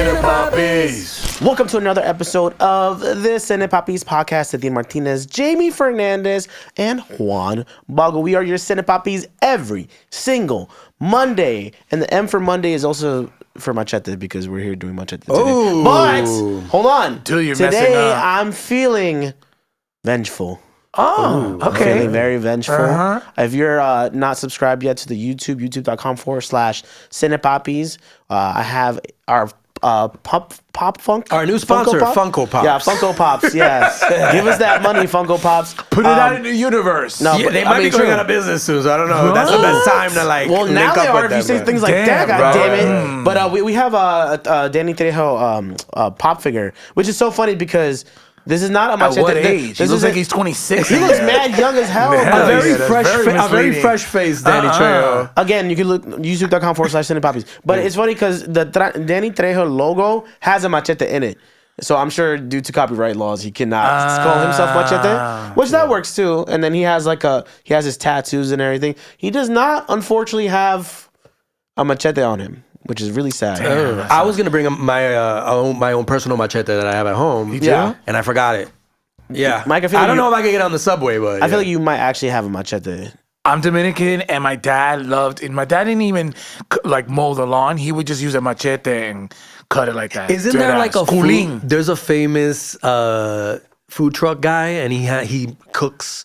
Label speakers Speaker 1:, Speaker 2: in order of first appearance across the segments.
Speaker 1: Cine Papis.
Speaker 2: Welcome to another episode of the Cine Papis Podcast. Eddin Martinez, Jaime Fernandez, and Juan Bago. We are your Cine Papis every single Monday. And the M for Monday is also for Machete because we're here doing Machete today.
Speaker 1: Ooh.
Speaker 2: But, hold on.
Speaker 1: Dude, you're
Speaker 2: today
Speaker 1: messing up.
Speaker 2: I'm feeling vengeful.
Speaker 1: Oh, okay.
Speaker 2: Feeling very vengeful. If you're not subscribed yet to the youtube.com/Cine Papis, I have our Pop Funk.
Speaker 3: Our new sponsor, Funko Pops.
Speaker 2: Yeah, Funko Pops, yes. Give us that money, Funko Pops.
Speaker 1: Put it out in the universe.
Speaker 2: No,
Speaker 3: Yeah,
Speaker 2: but
Speaker 3: they might be going
Speaker 2: true.
Speaker 3: out of business soon, so I don't know. That's the best time to
Speaker 2: Well,
Speaker 3: link
Speaker 2: now
Speaker 3: up
Speaker 2: they are
Speaker 3: with
Speaker 2: if you say
Speaker 3: them.
Speaker 2: things like
Speaker 1: Damn,
Speaker 2: that,
Speaker 1: bro.
Speaker 2: goddammit. But we have a Danny Trejo pop figure, which is so funny because this is not a Machete.
Speaker 1: At what age? He looks like he's 26.
Speaker 2: He looks mad young as hell.
Speaker 1: Man.
Speaker 2: bro.
Speaker 3: A very
Speaker 1: that's
Speaker 3: fresh,
Speaker 1: very
Speaker 3: a very
Speaker 1: misleading.
Speaker 3: fresh face, Danny Trejo.
Speaker 2: Again, you can look youtube.com/Cine Papis. But it's funny because the Danny Trejo logo has a machete in it. So I'm sure due to copyright laws, he cannot call himself Machete, which that works too. And then he has his tattoos and everything. He does not, unfortunately, have a machete on him, which is really sad.
Speaker 3: I was gonna bring up my own personal machete that I have at home.
Speaker 2: Yeah.
Speaker 3: and I forgot it. Yeah,
Speaker 2: Mike, I feel
Speaker 3: I
Speaker 2: like
Speaker 3: don't
Speaker 2: you-
Speaker 3: know if I can get on the subway, but
Speaker 2: I feel like you might actually have a machete.
Speaker 1: I'm Dominican, and my dad didn't even mow the lawn. He would just use a machete and cut it like that.
Speaker 3: Isn't there like a
Speaker 1: Culin?
Speaker 3: there's a famous food truck guy, and he cooks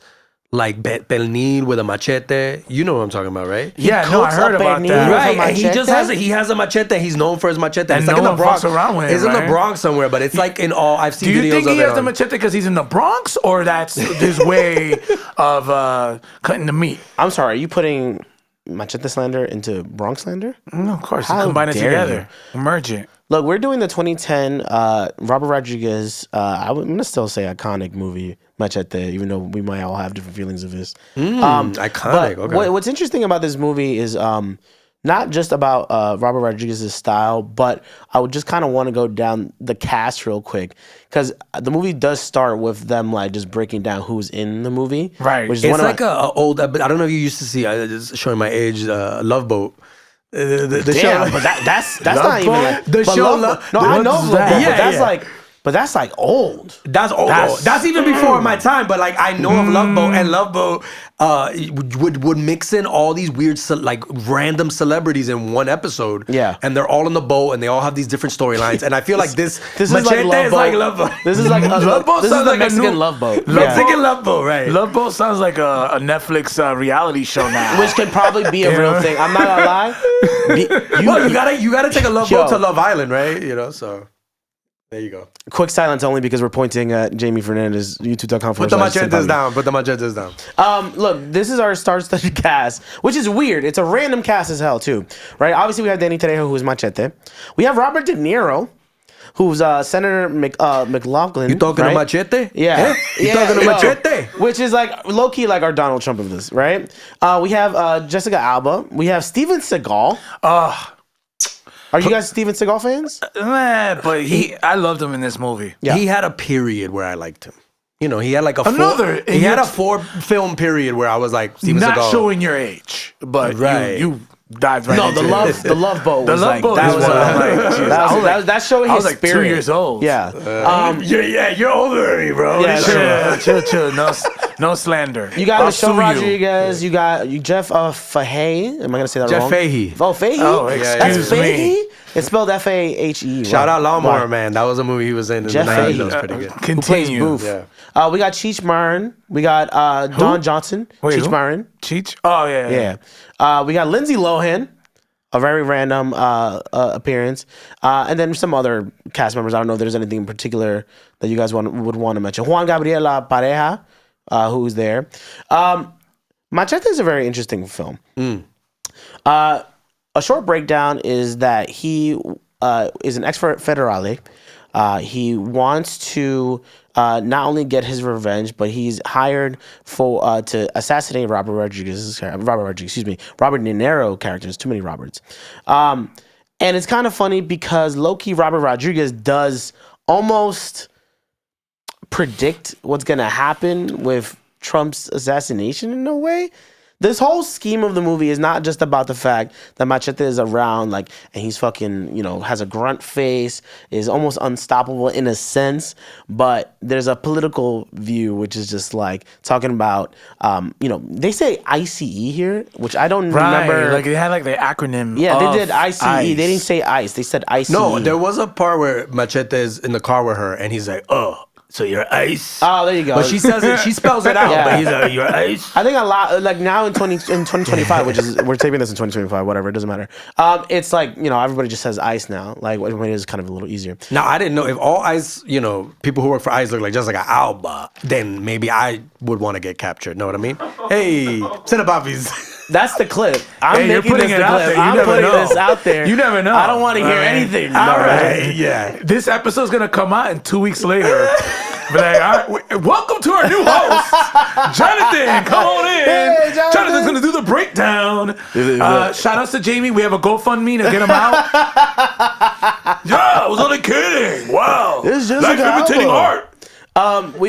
Speaker 3: like pernil with a machete. You know what I'm talking about, right?
Speaker 1: Yeah, no, I
Speaker 2: cooks
Speaker 1: heard
Speaker 2: up
Speaker 1: about
Speaker 2: pernil
Speaker 1: that.
Speaker 2: with a
Speaker 3: Right, and he just
Speaker 2: machete?
Speaker 3: has a machete. He's known for his machete.
Speaker 1: And
Speaker 3: It's like
Speaker 1: no
Speaker 3: in the
Speaker 1: one
Speaker 3: Bronx.
Speaker 1: fucks around with it,
Speaker 3: It's in the
Speaker 1: right?
Speaker 3: Bronx somewhere, but it's like in all. I've seen
Speaker 1: Do you
Speaker 3: videos
Speaker 1: think
Speaker 3: of
Speaker 1: he
Speaker 3: it
Speaker 1: has the
Speaker 3: on-
Speaker 1: machete because he's in the Bronx, or that's his way of cutting the meat?
Speaker 2: I'm sorry, are you putting machete slander into Bronx slander?
Speaker 1: No, of course.
Speaker 2: How
Speaker 1: Combine it
Speaker 2: dare
Speaker 1: together. Merge it.
Speaker 2: Look, we're doing the 2010 Robert Rodriguez, I'm going to still say iconic movie, Machete, even though we might all have different feelings of this.
Speaker 3: iconic.
Speaker 2: But
Speaker 3: Okay.
Speaker 2: what's interesting about this movie is not just about Robert Rodriguez's style, but I would just kind of want to go down the cast real quick because the movie does start with them like just breaking down who's in the movie.
Speaker 1: Right.
Speaker 2: Which is
Speaker 3: It's
Speaker 2: one of
Speaker 3: like a old. But I don't know if you used to see. Just showing my age. Love Boat. The
Speaker 2: Damn,
Speaker 3: show.
Speaker 2: but that's not even like
Speaker 3: The
Speaker 2: but
Speaker 3: show
Speaker 2: Love
Speaker 3: Lo-
Speaker 2: Boat- No, I know
Speaker 3: what's
Speaker 2: Love
Speaker 3: that?
Speaker 2: Boat,
Speaker 3: Yeah,
Speaker 2: but that's like old.
Speaker 3: That's old.
Speaker 1: That's-
Speaker 3: That's even before my time. But like I know of Love Boat, and Love Boat would mix in all these weird random celebrities in one episode.
Speaker 2: Yeah.
Speaker 3: and they're all in the boat, and they all have these different storylines. And I feel like this
Speaker 2: This is
Speaker 3: Machete
Speaker 2: like Love Boat.
Speaker 3: like Love Boat.
Speaker 2: This is like
Speaker 1: Love Boat
Speaker 2: this is
Speaker 1: sounds
Speaker 2: the
Speaker 1: like a
Speaker 2: Mexican
Speaker 1: new-
Speaker 2: Love Boat.
Speaker 3: Mexican Love Boat, right?
Speaker 1: Love Boat sounds like a Netflix reality show now.
Speaker 2: Which could probably be a real thing. I'm not gonna lie.
Speaker 3: You gotta take a Love
Speaker 2: Yo.
Speaker 3: Boat to Love Island, right? You know, so there you go.
Speaker 2: Quick silence only because we're pointing at Jaime Fernandez, youtube.com.
Speaker 3: Put the machetes down. Put the machetes down.
Speaker 2: Look, this is our star-studded cast, which is weird. It's a random cast as hell too, right? Obviously, we have Danny Trejo, who is Machete. We have Robert De Niro, who's Senator McLaughlin.
Speaker 3: You talking
Speaker 2: right?
Speaker 3: to Machete?
Speaker 2: Yeah.
Speaker 3: You talking to Machete?
Speaker 2: Which is like low-key like our Donald Trump of this, right? We have Jessica Alba. We have Steven Seagal. Are you guys Steven Seagal fans?
Speaker 1: But I loved him in this movie.
Speaker 2: Yeah.
Speaker 3: He had a period where I liked him. You know, he had like
Speaker 1: Another-
Speaker 3: He had a 4-film period where I was like, Steven
Speaker 1: Not
Speaker 3: Seagal.
Speaker 1: showing your age, but
Speaker 3: Right.
Speaker 1: you dived right
Speaker 2: No,
Speaker 1: into
Speaker 2: the
Speaker 1: it.
Speaker 2: Love Boat.
Speaker 1: The
Speaker 2: was
Speaker 1: Love
Speaker 2: like,
Speaker 1: Boat
Speaker 2: that
Speaker 1: is
Speaker 2: was
Speaker 1: what I'm
Speaker 2: a-
Speaker 1: like, geez,
Speaker 2: that's showing
Speaker 1: I
Speaker 2: his
Speaker 1: was like
Speaker 2: spirit.
Speaker 1: 2 years old.
Speaker 2: Yeah.
Speaker 3: You're older than me, bro.
Speaker 2: Yeah,
Speaker 1: Chill. No slander.
Speaker 2: You got
Speaker 1: I'll
Speaker 2: Michelle
Speaker 1: sue you.
Speaker 2: Rodriguez. You got Jeff Fahey. Am I gonna say that
Speaker 3: Jeff
Speaker 2: wrong?
Speaker 3: Fahey.
Speaker 2: Oh, Fahey.
Speaker 1: Oh,
Speaker 2: That's
Speaker 1: excuse me.
Speaker 2: Fahey. It's spelled Fahe.
Speaker 3: Shout out Lawnmower
Speaker 2: Right.
Speaker 3: Man. That was a movie he was in
Speaker 2: Jeff
Speaker 3: the 90s.
Speaker 2: Fahey.
Speaker 3: That was pretty good.
Speaker 2: Who plays
Speaker 1: Continue.
Speaker 2: Boof.
Speaker 3: Yeah.
Speaker 2: We got Cheech Marin. We got Don Johnson.
Speaker 1: Wait,
Speaker 2: Cheech
Speaker 1: who?
Speaker 2: Marin.
Speaker 1: Cheech? Oh, yeah.
Speaker 2: Yeah. We got Lindsay Lohan. A very random appearance. And then some other cast members. I don't know if there's anything in particular that you guys would want to mention. Juan Gabriela Pareja, who's there. Machete is a very interesting film. A short breakdown is that he is an ex-federale. He wants to not only get his revenge, but he's hired for to assassinate Robert De Niro character. There's too many Roberts. And it's kind of funny because low-key Robert Rodriguez does almost predict what's going to happen with Trump's assassination in a way. This whole scheme of the movie is not just about the fact that Machete is around, like, and he's fucking, has a grunt face, is almost unstoppable in a sense, but there's a political view, which is just like talking about, they say ICE here, which I don't remember.
Speaker 1: Like they had like the acronym.
Speaker 2: Yeah, they did ICE.
Speaker 1: ICE.
Speaker 2: They didn't say ICE. They said ICE.
Speaker 3: No, there was a part where Machete is in the car with her, and he's like, "Oh, so you're ice."
Speaker 2: Oh, there you go.
Speaker 3: But she says it. She spells it out.
Speaker 2: Yeah.
Speaker 3: But he's like, "You're ice."
Speaker 2: I think a lot, like now in 2025, which is, we're taping this in 2025, whatever, it doesn't matter. It's like, everybody just says ICE now. Like, it is kind of a little easier.
Speaker 3: Now, I didn't know if all ICE, people who work for ICE look like just like an Alba, then maybe I would want to get captured. Know what I mean? Hey, Cine Papis.
Speaker 2: That's the clip. I'm
Speaker 1: you're
Speaker 2: making
Speaker 1: putting
Speaker 2: this
Speaker 1: it
Speaker 2: the
Speaker 1: out
Speaker 2: clip.
Speaker 1: there. You
Speaker 2: I'm
Speaker 1: never
Speaker 2: putting
Speaker 1: know.
Speaker 2: this out there.
Speaker 1: You never know.
Speaker 2: I don't want to hear anything.
Speaker 1: All
Speaker 2: right.
Speaker 3: Yeah.
Speaker 1: This episode's gonna come out in 2 weeks later. But like, all right, welcome to our new host, Jonathan. Come on in.
Speaker 2: Hey, Jonathan.
Speaker 1: Jonathan's gonna do the breakdown. Shout outs to Jamie. We have a GoFundMe to get him out. Yeah, I was only kidding. Wow.
Speaker 2: It's just
Speaker 1: like
Speaker 2: like an
Speaker 1: imitating
Speaker 2: album.
Speaker 1: art.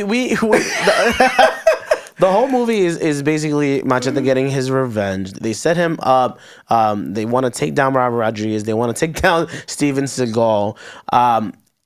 Speaker 2: The whole movie is basically Machete getting his revenge. They set him up. They want to take down Robert Rodriguez. They want to take down Steven Seagal.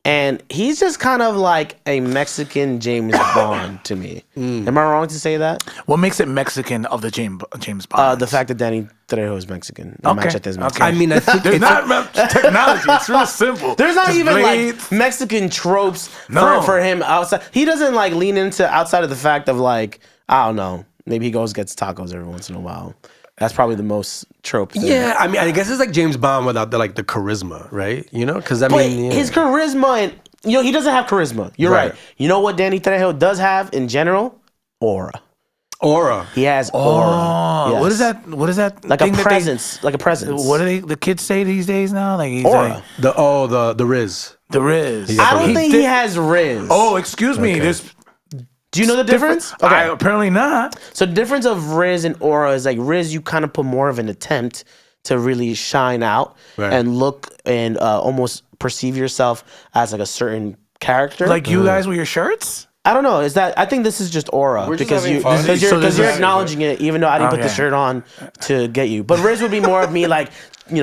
Speaker 2: And he's just kind of like a Mexican James Bond to me. Am I wrong to say that?
Speaker 1: What makes it Mexican of the James Bond?
Speaker 2: The fact that Danny Trejo is Mexican. Machete is Mexican.
Speaker 3: I mean, I think
Speaker 1: There's not technology. It's real simple.
Speaker 2: There's not
Speaker 1: Just
Speaker 2: even
Speaker 1: blades.
Speaker 2: like Mexican tropes
Speaker 1: No.
Speaker 2: for him outside. He doesn't like lean into outside of the fact of like, I don't know, maybe he goes gets tacos every once in a while. That's probably the most trope thing.
Speaker 3: Yeah, I mean, I guess it's like James Bond without the charisma, right? Because
Speaker 2: But his charisma and he doesn't have charisma. You're right. You know what Danny Trejo does have in general? Aura.
Speaker 3: Aura.
Speaker 2: He has aura.
Speaker 1: Oh,
Speaker 2: Yes.
Speaker 1: what is that? What is that?
Speaker 2: Like a
Speaker 1: thing that
Speaker 2: presence. Like a presence.
Speaker 1: What do the kids say these days now? Like he's
Speaker 2: Aura.
Speaker 1: like
Speaker 3: The RIZZ.
Speaker 1: the RIZZ.
Speaker 2: I don't think he has RIZZ.
Speaker 1: Oh, excuse me.
Speaker 3: Okay.
Speaker 1: There's
Speaker 2: do you know the difference?
Speaker 1: apparently not.
Speaker 2: So the difference of RIZZ and aura is like RIZZ, you kind of put more of an attempt to really shine out and look and almost perceive yourself as like a certain character.
Speaker 1: Like you guys with your shirts.
Speaker 2: I don't know. Is that? I think this is just aura
Speaker 3: We're just
Speaker 2: because
Speaker 3: having
Speaker 2: you
Speaker 3: fun.
Speaker 2: because
Speaker 1: So this
Speaker 2: you're
Speaker 1: is-
Speaker 2: acknowledging it, even though I didn't put the
Speaker 1: Okay.
Speaker 2: shirt on to get you. But RIZZ would be more of me like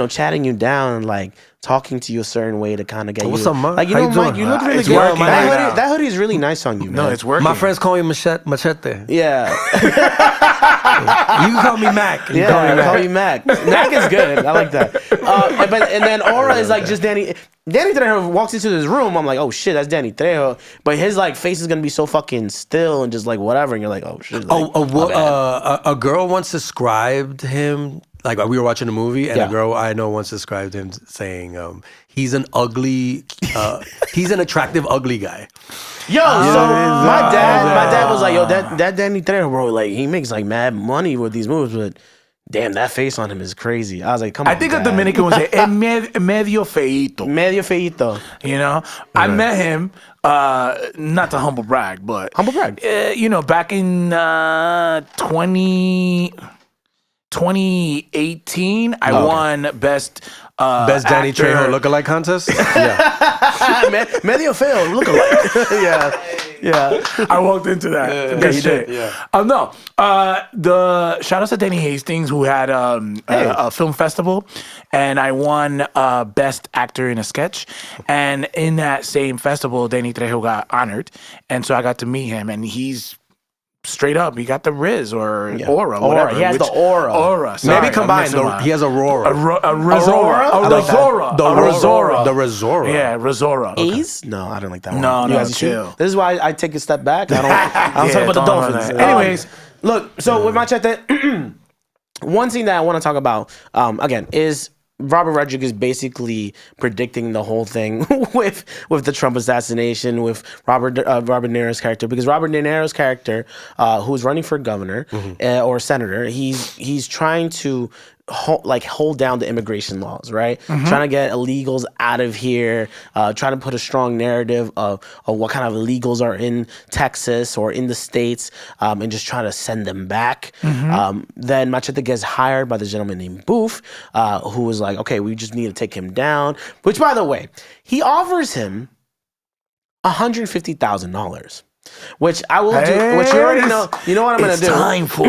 Speaker 2: chatting you down, like talking to you a certain way to kind of get
Speaker 3: What's
Speaker 2: you.
Speaker 3: up, Mike?
Speaker 2: Like
Speaker 3: How you
Speaker 2: Mike,
Speaker 3: doing?
Speaker 2: you look really
Speaker 1: It's
Speaker 2: good.
Speaker 1: working right now.
Speaker 2: That hoodie is really nice on you, man.
Speaker 1: No, it's working.
Speaker 3: My friends call me Machete.
Speaker 2: Yeah.
Speaker 3: You can call me Mac.
Speaker 2: Yeah, call you Mac. Mac is good. I like that. And then aura is like just Danny. Danny Trejo walks into this room. I'm like, oh shit, that's Danny Trejo. But his like face is gonna be so fucking still and just like whatever. And you're like, oh shit. Like,
Speaker 3: A girl once described him, like we were watching a movie, and
Speaker 2: Yeah.
Speaker 3: a girl I know once described him saying, he's an attractive ugly guy.
Speaker 2: Yo, so my dad was like, yo, that Danny Trejo, bro, like he makes like mad money with these movies, but damn, that face on him is crazy. I was like, come on.
Speaker 1: I think a
Speaker 2: Dad.
Speaker 1: Dominican would say medio feito.
Speaker 2: Medio feito.
Speaker 1: You know, I met him. Not to humble brag, but
Speaker 2: Humble brag.
Speaker 1: Back in 2018, I won best
Speaker 3: Danny
Speaker 1: actor.
Speaker 3: Trejo lookalike contest.
Speaker 2: Medio feo, look alike. yeah.
Speaker 1: I walked into that. Good
Speaker 2: you
Speaker 1: shit.
Speaker 2: did, yeah.
Speaker 1: No. The shout out to Danny Hastings who had a film festival, and I won best actor in a sketch. And in that same festival, Danny Trejo got honored, and so I got to meet him, and he's straight up. He got the RIZZ or aura, whatever.
Speaker 2: He has the aura.
Speaker 1: Aura. Sorry,
Speaker 3: Maybe combined.
Speaker 1: I'm mixing
Speaker 3: He has Aurora.
Speaker 1: a Rizora.
Speaker 2: Aurora?
Speaker 1: A
Speaker 2: I like that.
Speaker 1: Rizora.
Speaker 3: The
Speaker 1: A Rizora.
Speaker 3: The Rizora.
Speaker 1: Yeah, Rizora.
Speaker 2: A's? No, I don't like that one.
Speaker 1: No,
Speaker 2: You
Speaker 1: no,
Speaker 2: guys see?
Speaker 1: chill.
Speaker 2: This is why I take a step back. I don't
Speaker 1: Yeah,
Speaker 2: talk about the
Speaker 1: don't know
Speaker 2: Dolphins.
Speaker 1: that. Anyways.
Speaker 2: Look, so with Machete, one thing that I want to talk about, again, is Robert Rodriguez basically predicting the whole thing with the Trump assassination with Robert De Niro's character, because Robert De Niro's character, who's running for governor or senator, he's trying to hold down the immigration laws, right? Trying to get illegals out of here, trying to put a strong narrative of what kind of illegals are in Texas or in the States, and just trying to send them back. Then Machete gets hired by the gentleman named Booth, who was like, okay, we just need to take him down. Which, by the way, he offers him $150,000. which I will do. Which you already know. You know what I'm gonna do?
Speaker 1: Time for.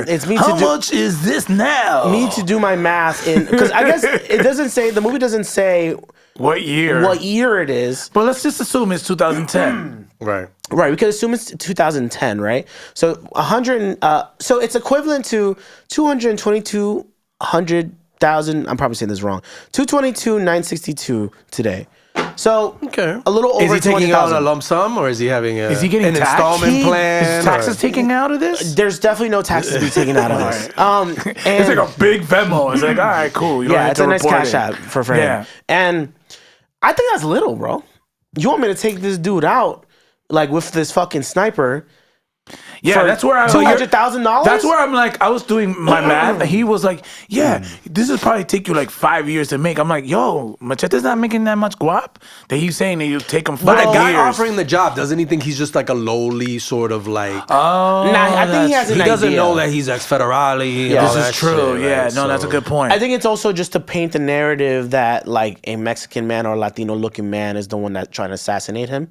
Speaker 2: It's me
Speaker 1: How
Speaker 2: to do.
Speaker 1: much is this now?
Speaker 2: Me to do my math in because I guess it doesn't say the movie doesn't say
Speaker 1: What year?
Speaker 2: what year it is.
Speaker 1: But let's just assume it's 2010.
Speaker 3: Right.
Speaker 2: Right, we could assume it's 2010, right? So 100. So it's equivalent to 222,000. I'm probably saying this wrong. 222,962 today. So
Speaker 3: Okay.
Speaker 2: a little over.
Speaker 3: Is he taking out a
Speaker 2: 20,000.
Speaker 3: lump sum, or is he having
Speaker 1: Is he getting
Speaker 3: an
Speaker 1: taxed?
Speaker 3: installment plan?
Speaker 1: Is taxes
Speaker 3: or-
Speaker 1: taken out of this?
Speaker 2: There's definitely no taxes to be taken out of this.
Speaker 1: It's
Speaker 2: And
Speaker 1: like a big Venmo. It's like, all right, cool. You don't
Speaker 2: yeah,
Speaker 1: have
Speaker 2: it's
Speaker 1: to
Speaker 2: a nice
Speaker 1: report
Speaker 2: cash
Speaker 1: it.
Speaker 2: out for
Speaker 1: Yeah.
Speaker 2: him. And I think that's little, bro. You want me to take this dude out like with this fucking sniper?
Speaker 1: Yeah,
Speaker 2: for
Speaker 1: that's where I'm.
Speaker 2: $200,000.
Speaker 1: That's where I'm like, I was doing my math. And he was like, yeah, this would probably take you like 5 years to make. I'm like, yo, Machete's not making that much guap. That he's saying that you take him 5
Speaker 3: But the
Speaker 1: years.
Speaker 3: guy offering the job, doesn't he think he's just like a lowly sort of like?
Speaker 1: Oh,
Speaker 2: Nah, I think he has
Speaker 1: that's-
Speaker 2: an
Speaker 3: He doesn't
Speaker 2: idea.
Speaker 3: know that he's ex-federale.
Speaker 2: Yeah,
Speaker 3: all
Speaker 1: This
Speaker 3: that
Speaker 1: is true.
Speaker 3: shit,
Speaker 1: Yeah,
Speaker 3: right?
Speaker 1: no, that's a
Speaker 3: So-
Speaker 1: good point.
Speaker 2: I think it's also just to paint the narrative that like a Mexican man or Latino looking man is the one that's trying to assassinate him.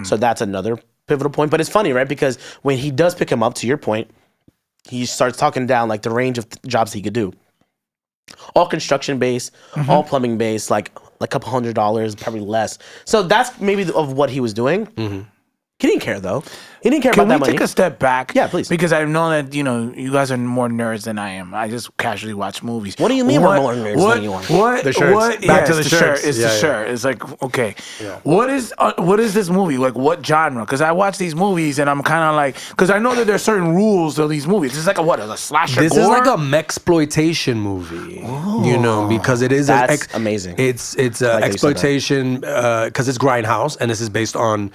Speaker 2: So that's another pivotal point. But it's funny, right? Because when he does pick him up, to your point, he starts talking down like the range of jobs he could do. All construction based, all plumbing based, like a couple $100, probably less. So that's maybe of what he was doing. He didn't care though. He didn't care
Speaker 1: Can
Speaker 2: about that
Speaker 1: we
Speaker 2: money.
Speaker 1: take a step back?
Speaker 2: Yeah, please.
Speaker 1: Because I know that, you guys are more nerds than I am. I just casually watch movies.
Speaker 2: What do you mean we're more nerds than you are?
Speaker 1: What?
Speaker 3: The shirts.
Speaker 1: What?
Speaker 3: Back to
Speaker 1: it's
Speaker 3: the
Speaker 1: the
Speaker 3: shirts.
Speaker 1: shirt. It's
Speaker 3: Yeah,
Speaker 1: the
Speaker 3: yeah.
Speaker 1: shirt. It's like, okay. What is this movie? Like, what genre? Because I watch these movies and I'm kind of like, because I know that there's certain rules of these movies. This is like a slasher
Speaker 3: This
Speaker 1: gore?
Speaker 3: is like a mexploitation movie, because it is
Speaker 2: That's amazing.
Speaker 3: It's
Speaker 2: like that you said that.
Speaker 3: exploitation because it's grindhouse, and this is based on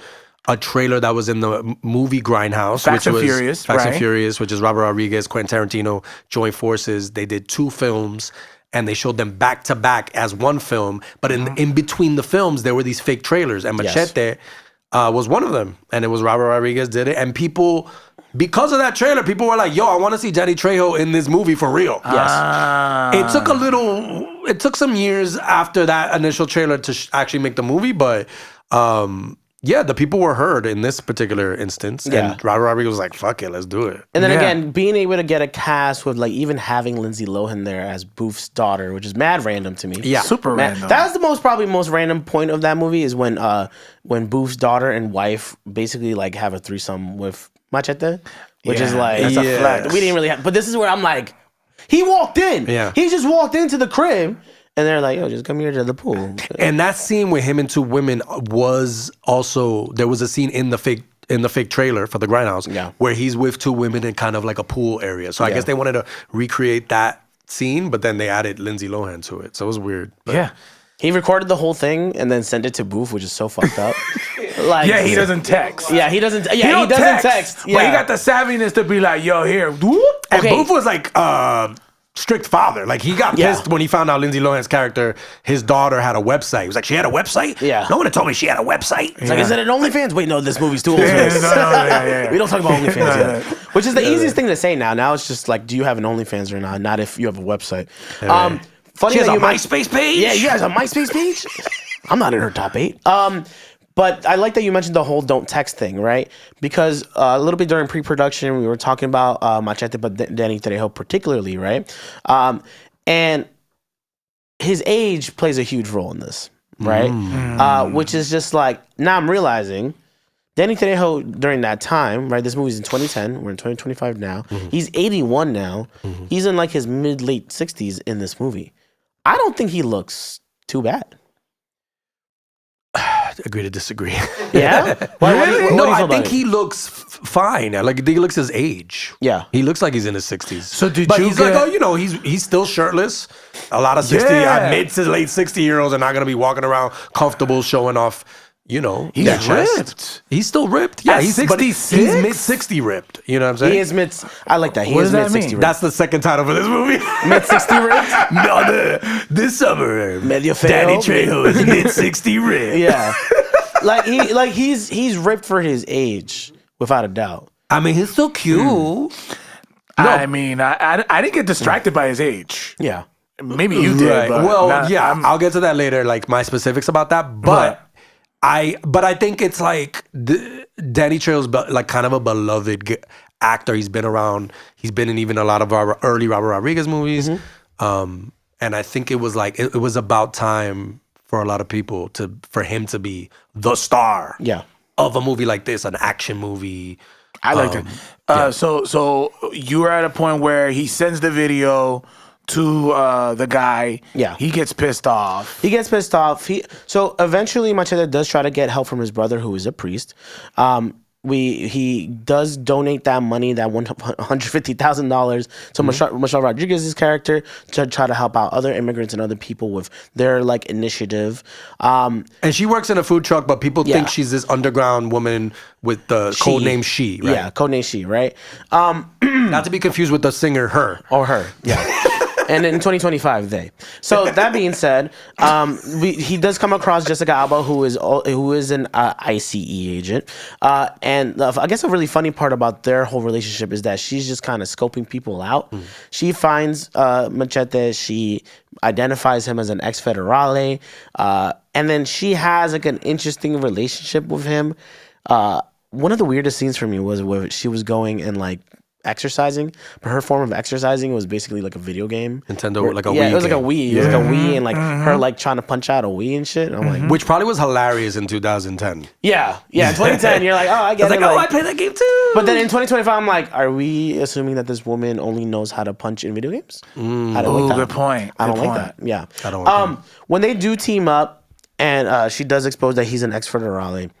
Speaker 3: a trailer that was in the movie Grindhouse,
Speaker 1: Fast
Speaker 3: which
Speaker 1: and
Speaker 3: was
Speaker 1: Furious,
Speaker 3: Fast and
Speaker 1: right?
Speaker 3: Furious, which is Robert Rodriguez, Quentin Tarantino joined forces. They did 2 films. And they showed them back to back as one film, but in between the films there were these fake trailers, and
Speaker 2: Yes.
Speaker 3: Machete was one of them, and it was Robert Rodriguez did it, and people. Because of that trailer, people were like, "Yo, I want to see Danny Trejo in this movie for real."
Speaker 2: Yes.
Speaker 3: It took it took some years after that initial trailer to actually make the movie, but yeah, the people were heard in this particular instance.
Speaker 2: Yeah.
Speaker 3: And Robert Rodriguez was like, "Fuck it, let's do it."
Speaker 2: And then
Speaker 1: Yeah.
Speaker 2: again, being able to get a cast with like even having Lindsay Lohan there as Boof's daughter, which is mad random to me.
Speaker 3: Yeah.
Speaker 1: Super
Speaker 2: Man,
Speaker 1: random.
Speaker 2: that was the probably most random point of that movie is when Boof's daughter and wife basically like have a threesome with Machete, which is
Speaker 1: Yeah,
Speaker 2: like
Speaker 1: that's a
Speaker 3: Yes.
Speaker 1: flex.
Speaker 2: we didn't really have. But this is where I'm like, he walked in.
Speaker 3: Yeah.
Speaker 2: He just walked into the crib, and they're like, "Yo, just come here to the pool."
Speaker 3: And that scene with him and 2 women was also, there was a scene in the fake trailer for the Grindhouse,
Speaker 2: Yeah.
Speaker 3: where he's with 2 women in kind of like a pool area. So I guess they wanted to recreate that scene, but then they added Lindsay Lohan to it. So it was weird. But
Speaker 1: Yeah.
Speaker 2: He recorded the whole thing and then sent it to Boof, which is so fucked up. Like,
Speaker 1: Yeah, he doesn't text.
Speaker 2: Yeah, he doesn't. Yeah, he
Speaker 1: don't
Speaker 2: doesn't text. Yeah.
Speaker 1: But he got the savviness to be like, yo, here. Whoop.
Speaker 3: And
Speaker 2: Okay.
Speaker 3: Booth was like strict father. Like he got
Speaker 2: Yeah.
Speaker 3: pissed when he found out Lindsay Lohan's character, his daughter had a website. He was like, she had a website?
Speaker 2: Yeah.
Speaker 3: No one had told me she had a website.
Speaker 2: It's like, is it an OnlyFans? Wait, no, this movie's too old for
Speaker 1: Yeah,
Speaker 2: this.
Speaker 1: yeah.
Speaker 2: We don't talk about OnlyFans
Speaker 1: No,
Speaker 2: yet. Which is the easiest thing to say now. Now it's just like, do you have an OnlyFans or not if you have a website. Funny
Speaker 3: She has
Speaker 2: that
Speaker 3: a
Speaker 2: you mentioned-
Speaker 3: MySpace page?
Speaker 2: Yeah, you guys have a MySpace page? I'm not in her top 8. But I like that you mentioned the whole don't text thing, right? Because a little bit during pre-production, we were talking about Machete, but Danny Trejo particularly, right? And his age plays a huge role in this, right? Which is just like, now I'm realizing Danny Trejo during that time, right? This movie's in 2010. We're in 2025 now. He's 81 now. He's in like his mid-late 60s in this movie. I don't think he looks too bad.
Speaker 3: Agree to disagree.
Speaker 2: Yeah? What do you
Speaker 3: No,
Speaker 2: feel
Speaker 3: I
Speaker 2: about
Speaker 3: think
Speaker 2: it?
Speaker 3: he looks fine. Like, I think he looks his age.
Speaker 2: Yeah.
Speaker 3: He looks like he's in his 60s.
Speaker 1: So did
Speaker 3: but
Speaker 1: you
Speaker 3: he's
Speaker 1: get-
Speaker 3: like, he's still shirtless. A lot of 60,
Speaker 1: Yeah.
Speaker 3: mid to late 60-year-olds are not going to be walking around comfortable showing off,
Speaker 1: He's
Speaker 3: their chest.
Speaker 1: ripped.
Speaker 3: He's still ripped. Yeah,
Speaker 1: At
Speaker 3: he's
Speaker 1: 66?
Speaker 3: He's mid 60 ripped. You know what I'm saying?
Speaker 2: He is mid. I like that. He
Speaker 1: What
Speaker 2: is
Speaker 1: does that
Speaker 2: mid 60
Speaker 1: mean?
Speaker 2: ripped.
Speaker 3: That's the second title for this movie.
Speaker 2: Mid 60 ripped?
Speaker 3: No, this summer,
Speaker 2: Medio feo.
Speaker 3: Danny Trejo is mid 60 ripped.
Speaker 2: Yeah. He's ripped for his age, without a doubt.
Speaker 3: I mean, he's still cute.
Speaker 1: I mean, I didn't get distracted by his age.
Speaker 2: Yeah.
Speaker 1: Maybe you did.
Speaker 3: Right.
Speaker 1: But
Speaker 3: Well,
Speaker 1: not-
Speaker 3: yeah,
Speaker 1: I'm-
Speaker 3: I'll get to that later, like my specifics about that. But I think it's like Danny Trejo's like kind of a beloved actor. He's been around. He's been in even a lot of our early Robert Rodriguez movies. And I think it was like it was about time for a lot of people for him to be the star of a movie like this, an action movie.
Speaker 1: I liked it. So you were at a point where he sends the video to the guy.
Speaker 2: Yeah.
Speaker 1: He gets pissed off.
Speaker 2: So eventually Machete does try to get help from his brother, who is a priest. He does donate that money, that $150,000 to Michelle Rodriguez's character to try to help out other immigrants and other people with their like initiative.
Speaker 3: And she works in a food truck, but people think she's this underground woman with the codename She, right?
Speaker 2: Yeah, codename She, right?
Speaker 3: Not to be confused with the singer Her.
Speaker 2: Or Her, yeah. And in 2025, they. So that being said, he does come across Jessica Alba, who is an ICE agent. And I guess a really funny part about their whole relationship is that she's just kind of scoping people out. She finds Machete. She identifies him as an ex-federale. And then she has like an interesting relationship with him. One of the weirdest scenes for me was where she was going and like exercising, but her form of exercising was basically like a video game.
Speaker 3: Nintendo, like a Wii.
Speaker 2: Yeah, it was like a
Speaker 3: game.
Speaker 2: Wii. It was like a Wii, and like her like trying to punch out a Wii and shit. And I'm like,
Speaker 3: Which probably was hilarious in 2010.
Speaker 2: yeah, in 2010, you're like, oh, I get it.
Speaker 3: I play that game too.
Speaker 2: But then in 2025, I'm like, are we assuming that this woman only knows how to punch in video games? I don't like that.
Speaker 1: Good point.
Speaker 2: I don't
Speaker 1: Good
Speaker 2: like that. Yeah.
Speaker 3: I don't like that.
Speaker 2: When they do team up, and she does expose that he's an ex-federale.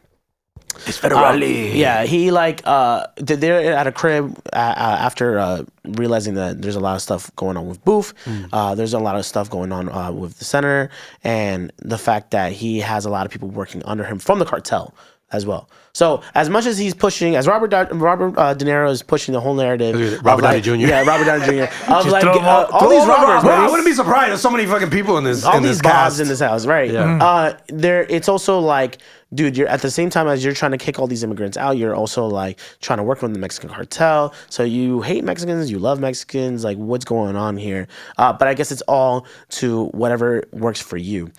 Speaker 1: It's federale.
Speaker 2: Yeah, he like they're at a crib after realizing that there's a lot of stuff going on with Booth. There's a lot of stuff going on with the senator, and the fact that he has a lot of people working under him from the cartel as well. So as much as he's pushing, as Robert De Niro is pushing the whole narrative,
Speaker 3: Robert Downey
Speaker 2: like,
Speaker 3: Jr.
Speaker 2: Yeah, Robert Downey Jr. Of like
Speaker 1: throw
Speaker 2: all these robbers,
Speaker 3: Bro, I
Speaker 2: man.
Speaker 3: wouldn't be surprised. There's so many fucking people in this.
Speaker 2: All
Speaker 3: in
Speaker 2: these
Speaker 3: this
Speaker 2: bobs
Speaker 3: cast.
Speaker 2: in this house, right?
Speaker 3: Yeah.
Speaker 2: It's also like, dude, you're at the same time as you're trying to kick all these immigrants out, you're also like trying to work with the Mexican cartel. So you hate Mexicans, you love Mexicans. Like, what's going on here? But I guess it's all to whatever works for you.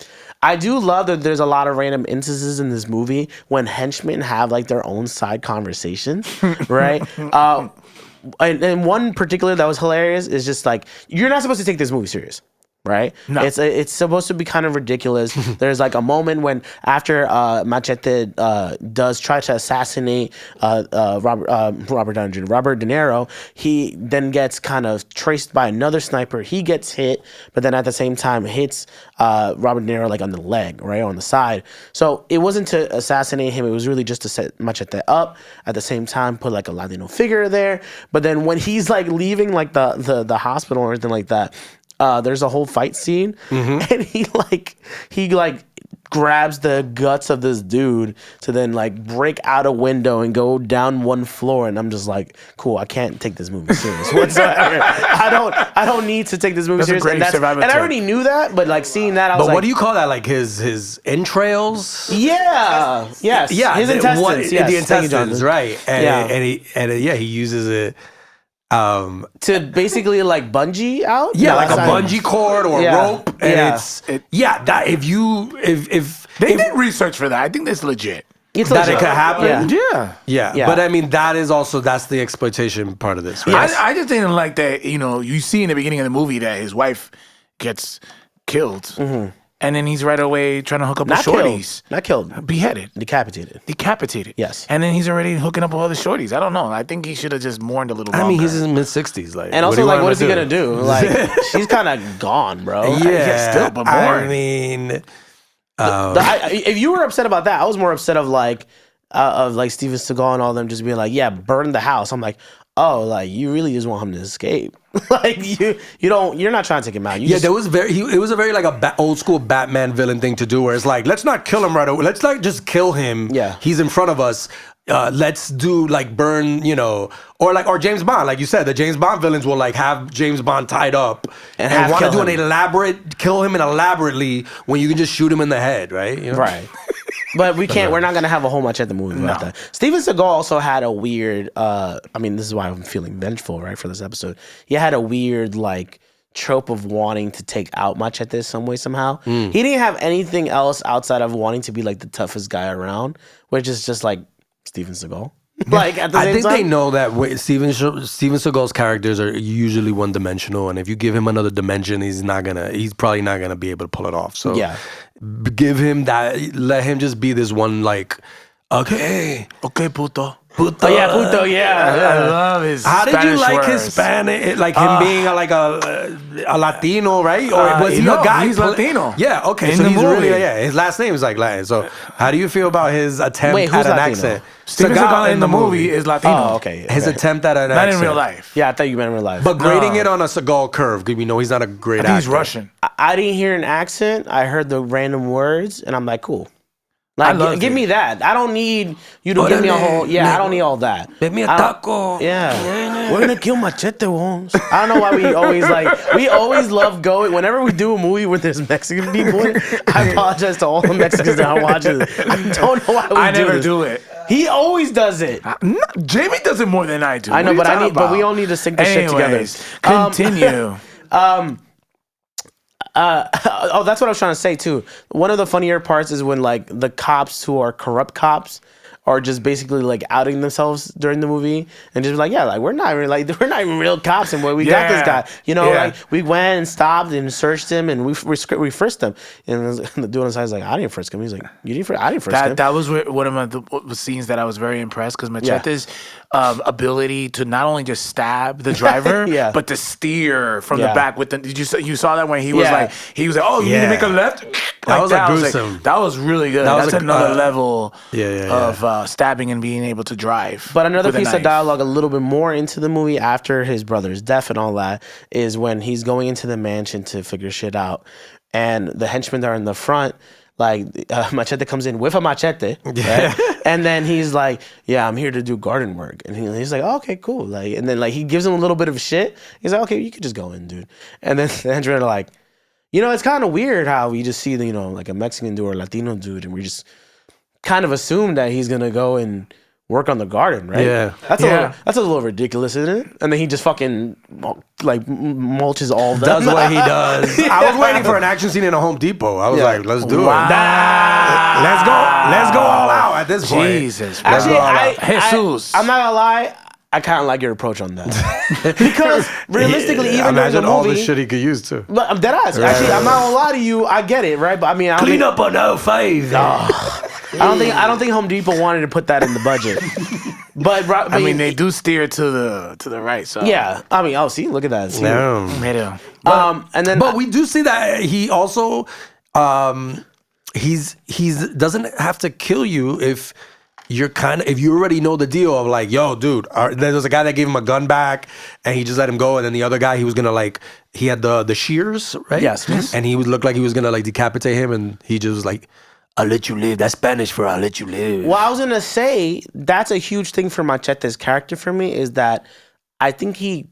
Speaker 2: I do love that there's a lot of random instances in this movie when henchmen have like their own side conversations, right? And one particular that was hilarious is just like, you're not supposed to take this movie serious. Right?
Speaker 1: No.
Speaker 2: It's supposed to be kind of ridiculous. There's like a moment when after Machete does try to assassinate Robert De Niro, he then gets kind of traced by another sniper. He gets hit, but then at the same time hits Robert De Niro like on the leg, right, on the side. So it wasn't to assassinate him. It was really just to set Machete up. At the same time, put like a Latino figure there. But then when he's like leaving like the hospital or anything like that, there's a whole fight scene, and he grabs the guts of this dude to then like break out a window and go down one floor, and I'm just like, cool, I can't take this movie serious whatsoever. I don't need to take this movie serious. And I already knew that, but like seeing that, I was
Speaker 3: But
Speaker 2: like,
Speaker 3: what do you call that? Like his entrails?
Speaker 2: Yeah, yes,
Speaker 3: Yeah,
Speaker 2: his intestines, yes.
Speaker 3: The
Speaker 2: Thank you,
Speaker 3: intestines,
Speaker 2: Jonathan.
Speaker 3: right? And he uses it.
Speaker 2: To basically like bungee out,
Speaker 3: Yeah, like a bungee cord or a rope, and if
Speaker 1: They did research for that. I think that's legit.
Speaker 2: it's
Speaker 3: that
Speaker 2: legit.
Speaker 3: it could happen.
Speaker 1: Yeah.
Speaker 3: Yeah. But I mean, that's the exploitation part of this, right?
Speaker 1: I just didn't like that, you see in the beginning of the movie that his wife gets killed. And then he's right away trying to hook up with shorties.
Speaker 2: Not killed.
Speaker 1: Beheaded.
Speaker 2: Decapitated. Yes.
Speaker 1: And then he's already hooking up with all the shorties. I don't know. I think he should have just mourned a little longer.
Speaker 3: I mean, he's in his mid-60s. Like,
Speaker 2: And also, like, what is he gonna do? Like, she's kind of gone, bro.
Speaker 3: Yeah,
Speaker 1: still, but more.
Speaker 3: I mean,
Speaker 2: If you were upset about that, I was more upset of like Steven Seagal and all them just being like, yeah, burn the house. I'm like, oh, like you really just want him to escape. Like you're not trying to take him out.
Speaker 3: it was a very like old school Batman villain thing to do, where it's like, let's not kill him right away. Let's not just kill him.
Speaker 2: Yeah.
Speaker 3: He's in front of us. Let's do like burn, or James Bond, like you said, the James Bond villains will like have James Bond tied up and want to do kill him elaborately when you can just shoot him in the head, right?
Speaker 2: Right. But we can't. We're not gonna have a whole Machete movie about that. Steven Seagal also had a weird. I mean, this is why I'm feeling vengeful, right, for this episode. He had a weird like trope of wanting to take out Machete some way somehow. He didn't have anything else outside of wanting to be like the toughest guy around, which is just like Steven Seagal. Like at the
Speaker 3: I
Speaker 2: same
Speaker 3: think
Speaker 2: time,
Speaker 3: they know that Steven Seagal's characters are usually one-dimensional, and if you give him another dimension, he's probably not gonna be able to pull it off. So
Speaker 2: yeah.
Speaker 3: give him that. Let him just be this one, like, okay,
Speaker 1: puto.
Speaker 2: Oh yeah, puto. Yeah,
Speaker 1: I love his.
Speaker 3: How did you
Speaker 1: Spanish
Speaker 3: like
Speaker 1: words.
Speaker 3: his Spanish? Like him being like a Latino, right? Or was he
Speaker 1: no,
Speaker 3: a guy?
Speaker 1: he's Latino.
Speaker 3: Yeah, okay.
Speaker 1: In
Speaker 3: So
Speaker 1: the
Speaker 3: he's
Speaker 1: movie.
Speaker 3: really his last name is like Latin. So how do you feel about his attempt
Speaker 2: Wait,
Speaker 3: at
Speaker 2: who's
Speaker 3: an
Speaker 2: Latino?
Speaker 3: accent?
Speaker 1: Steven Seagal in the movie is Latino.
Speaker 2: Oh, okay.
Speaker 3: His attempt at an
Speaker 1: Not
Speaker 3: accent.
Speaker 1: in real life.
Speaker 2: Yeah, I thought you meant in real life.
Speaker 3: But grading it on a Seagal curve, because we know he's not a great
Speaker 1: I think
Speaker 3: actor.
Speaker 1: he's Russian.
Speaker 2: I didn't hear an accent. I heard the random words, and I'm like, cool.
Speaker 1: I
Speaker 2: Like,
Speaker 1: loved
Speaker 2: give
Speaker 1: it.
Speaker 2: me that. I don't need you to give me a whole. Yeah, I don't need all that.
Speaker 3: Let me a
Speaker 2: I don't-
Speaker 3: taco.
Speaker 2: Yeah, we're gonna kill Machete once. I don't know why we always love going. Whenever we do a movie where there's Mexican people, I apologize to all the Mexicans that are watching. I don't know why we
Speaker 1: I
Speaker 2: do
Speaker 1: never
Speaker 2: this.
Speaker 1: do it.
Speaker 2: He always does it.
Speaker 1: No, Jamie does it more than I do.
Speaker 2: I know,
Speaker 1: What are you talking
Speaker 2: we
Speaker 1: about?
Speaker 2: all need to sync this shit together.
Speaker 1: Anyways, continue.
Speaker 2: That's what I was trying to say too. One of the funnier parts is when like the cops who are corrupt cops are just basically like outing themselves during the movie and just like, yeah, like we're not even real cops and we got this guy. You know,
Speaker 1: Yeah.
Speaker 2: like we went and stopped and searched him and we frisked him. And the dude on the side is like, I didn't frisk him. He's like, you didn't frisk? I didn't frisk him.
Speaker 1: That was one of the scenes that I was very impressed because Machete's ability to not only just stab the driver,
Speaker 2: Yeah.
Speaker 1: but to steer from the
Speaker 2: Yeah.
Speaker 1: back with the. You saw that when he was
Speaker 2: Yeah.
Speaker 1: like oh, you need to make a left.
Speaker 3: That was like
Speaker 1: I
Speaker 3: gruesome.
Speaker 1: that was really good.
Speaker 3: That was
Speaker 1: That's
Speaker 3: a-
Speaker 1: another level
Speaker 3: yeah.
Speaker 1: of stabbing and being able to drive.
Speaker 2: But another
Speaker 1: with a
Speaker 2: piece of
Speaker 1: knife.
Speaker 2: dialogue a little bit more into the movie after his brother's death and all that is when he's going into the mansion to figure shit out. And the henchmen are in the front. Like, Machete comes in with a machete. Right? And then he's like, yeah, I'm here to do garden work. And he's like, oh, okay, cool. Like, and then like he gives him a little bit of shit. He's like, okay, you could just go in, dude. And then the henchmen are like, you know, it's kind of weird how we just see, like a Mexican dude or a Latino dude, and we just kind of assume that he's gonna go and work on the garden, right?
Speaker 3: Yeah.
Speaker 2: That's a little ridiculous, isn't it? And then he just fucking like mulches all of them.
Speaker 3: Does what he does. I was waiting for an action scene in a Home Depot. I was
Speaker 2: Yeah.
Speaker 3: like, let's do it.
Speaker 1: Wow.
Speaker 3: Let's go all out at this point.
Speaker 1: Jesus.
Speaker 3: Let's
Speaker 2: Actually,
Speaker 3: go all out.
Speaker 1: Jesus.
Speaker 2: I'm not gonna lie. I kind of like your approach on that because realistically, even during the
Speaker 3: imagine all the
Speaker 2: movie,
Speaker 3: shit he could use too.
Speaker 2: but I'm dead ass. Actually, I'm not gonna lie to you. I get it, right? But I mean, I don't think,
Speaker 3: up on 05.
Speaker 2: I don't think Home Depot wanted to put that in the budget. But
Speaker 1: I mean, they do steer to the right. So
Speaker 2: yeah. I mean, see, look at that. See?
Speaker 3: No.
Speaker 1: Middle.
Speaker 2: And then,
Speaker 3: But we do see that he also he's doesn't have to kill you if you already know the deal of like, yo, dude, there was a guy that gave him a gun back and he just let him go, and then the other guy he was gonna he had the shears, right?
Speaker 2: Yes.
Speaker 3: And he would look like he was gonna decapitate him, and he just was like, I'll let you live. That's Spanish for I'll let you live.
Speaker 2: well, I was gonna say that's a huge thing for Machete's character for me is that I think he's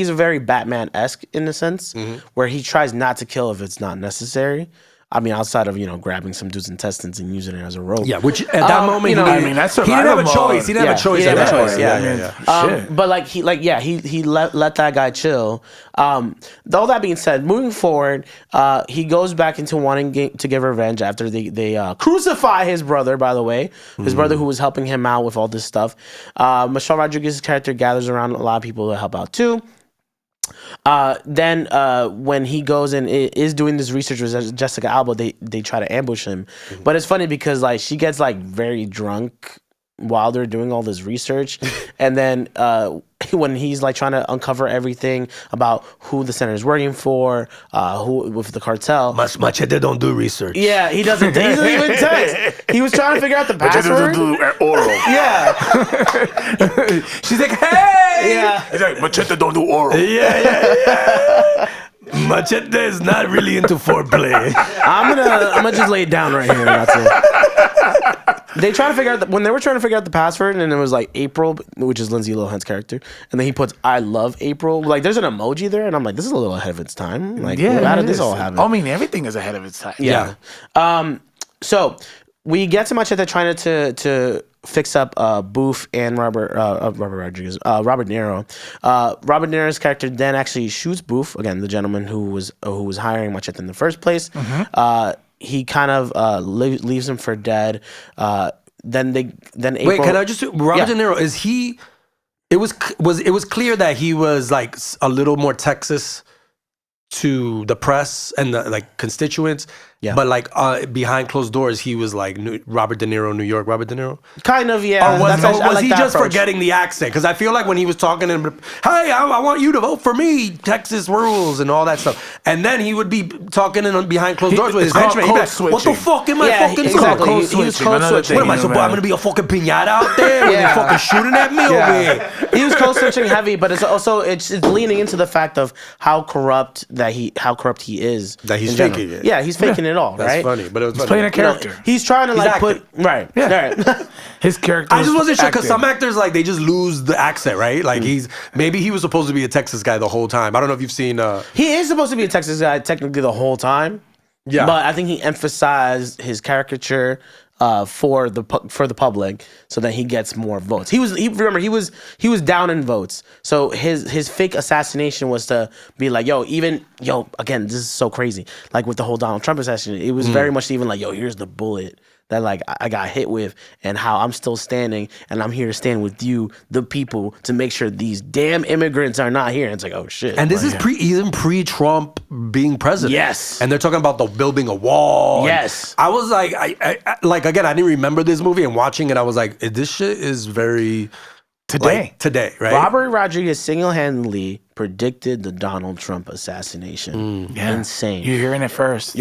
Speaker 2: a very Batman-esque in a sense where he tries not to kill if it's not necessary. I mean, outside of grabbing some dude's intestines and using it as a rope.
Speaker 3: Yeah, which at that moment,
Speaker 1: I mean, that's
Speaker 3: he didn't have a
Speaker 1: survival
Speaker 3: choice.
Speaker 1: mode.
Speaker 3: He didn't have a choice.
Speaker 2: He didn't
Speaker 3: at
Speaker 2: have a
Speaker 3: that
Speaker 2: choice,
Speaker 3: point.
Speaker 1: yeah.
Speaker 3: Yeah.
Speaker 2: But he let that guy chill. All that being said, moving forward, he goes back into wanting to give revenge after they crucify his brother. By the way, his brother who was helping him out with all this stuff. Michelle Rodriguez's character gathers around a lot of people to help out too. Then when he goes and is doing this research with Jessica Alba, they try to ambush him. But it's funny because she gets very drunk while they're doing all this research, and then when he's trying to uncover everything about who the senator is working for, who with the cartel.
Speaker 3: Machete don't do research.
Speaker 2: Yeah, he doesn't even text. He was trying to figure out the password.
Speaker 1: Oral.
Speaker 2: Yeah,
Speaker 1: She's like, hey.
Speaker 2: Yeah.
Speaker 1: He's like, Machete don't do oral.
Speaker 3: Yeah. Machete is not really into foreplay.
Speaker 2: I'm gonna just lay it down right here. That's it. They try to figure out when they were trying to figure out the password, and it was April, which is Lindsay Lohan's character, and then he puts "I love April." There's an emoji there, and I'm like, this is a little ahead of its time. How did this all happen?
Speaker 1: I mean, everything is ahead of its time.
Speaker 2: Yeah. So we get to Machete trying to fix up Booth and Robert Niro. Robert Niro's character then actually shoots Booth, again, the gentleman who was hiring Machete in the first place. He kind of leaves him for dead. then April.
Speaker 3: Wait, can I just Robert De Niro? Is he? It was clear that he was like a little more Texas to the press and the like constituents. Yeah. But like behind closed doors, he was like Robert De Niro, New York Robert De Niro.
Speaker 2: Kind of, yeah.
Speaker 3: Or was he just forgetting the accent? Because I feel like when he was talking, hey, I want you to vote for me, Texas rules and all that stuff. And then he would be talking behind closed doors with his henchmen. He'd be like, what the fuck am I fucking
Speaker 2: exactly.
Speaker 3: doing?
Speaker 2: He was code switching.
Speaker 3: What am I supposed? I'm gonna be a fucking piñata out there when they're fucking shooting at me over here.
Speaker 2: He was code switching heavy, but it's also it's leaning into the fact of how corrupt he is.
Speaker 3: That he's faking it.
Speaker 2: Yeah, he's faking it all.
Speaker 3: That's
Speaker 2: right?
Speaker 3: funny, but it was
Speaker 1: he's playing a character.
Speaker 2: He's trying to
Speaker 3: acting.
Speaker 2: right.
Speaker 1: His character.
Speaker 3: I just wasn't sure because some actors like they just lose the accent, right? Like maybe he was supposed to be a Texas guy the whole time. I don't know if you've seen.
Speaker 2: He is supposed to be a Texas guy technically the whole time. Yeah, but I think he emphasized his caricature for the public so that he gets more votes. He was down in votes. So his fake assassination was to be like, again, this is so crazy. Like with the whole Donald Trump assassination, it was very much even like, here's the bullet that like I got hit with and how I'm still standing and I'm here to stand with you, the people, to make sure these damn immigrants are not here. And it's like, oh shit.
Speaker 3: And this is even pre-Trump being president.
Speaker 2: Yes.
Speaker 3: And they're talking about the building a wall.
Speaker 2: Yes.
Speaker 3: I was like, I like again, I didn't remember this movie and watching it, I was like, this shit is very today, right?
Speaker 2: Robert Rodriguez single-handedly predicted the Donald Trump assassination. Insane.
Speaker 1: You're hearing it first.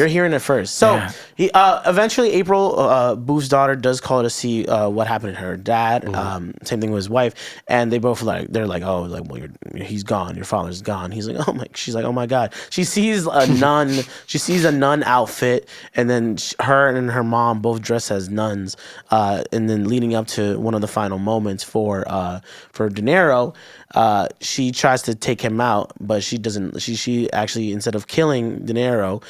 Speaker 2: So he eventually April Booth's daughter does call to see what happened to her dad. Same thing with his wife, and they both they're like, oh, like, well, he's gone. Your father's gone. He's like, oh my. She's like, oh my god. She sees a nun. She sees a nun outfit, and then her and her mom both dressed as nuns. And then leading up to one of the final moments for De Niro, she tries to take him out, but she doesn't. She actually, instead of killing De Niro,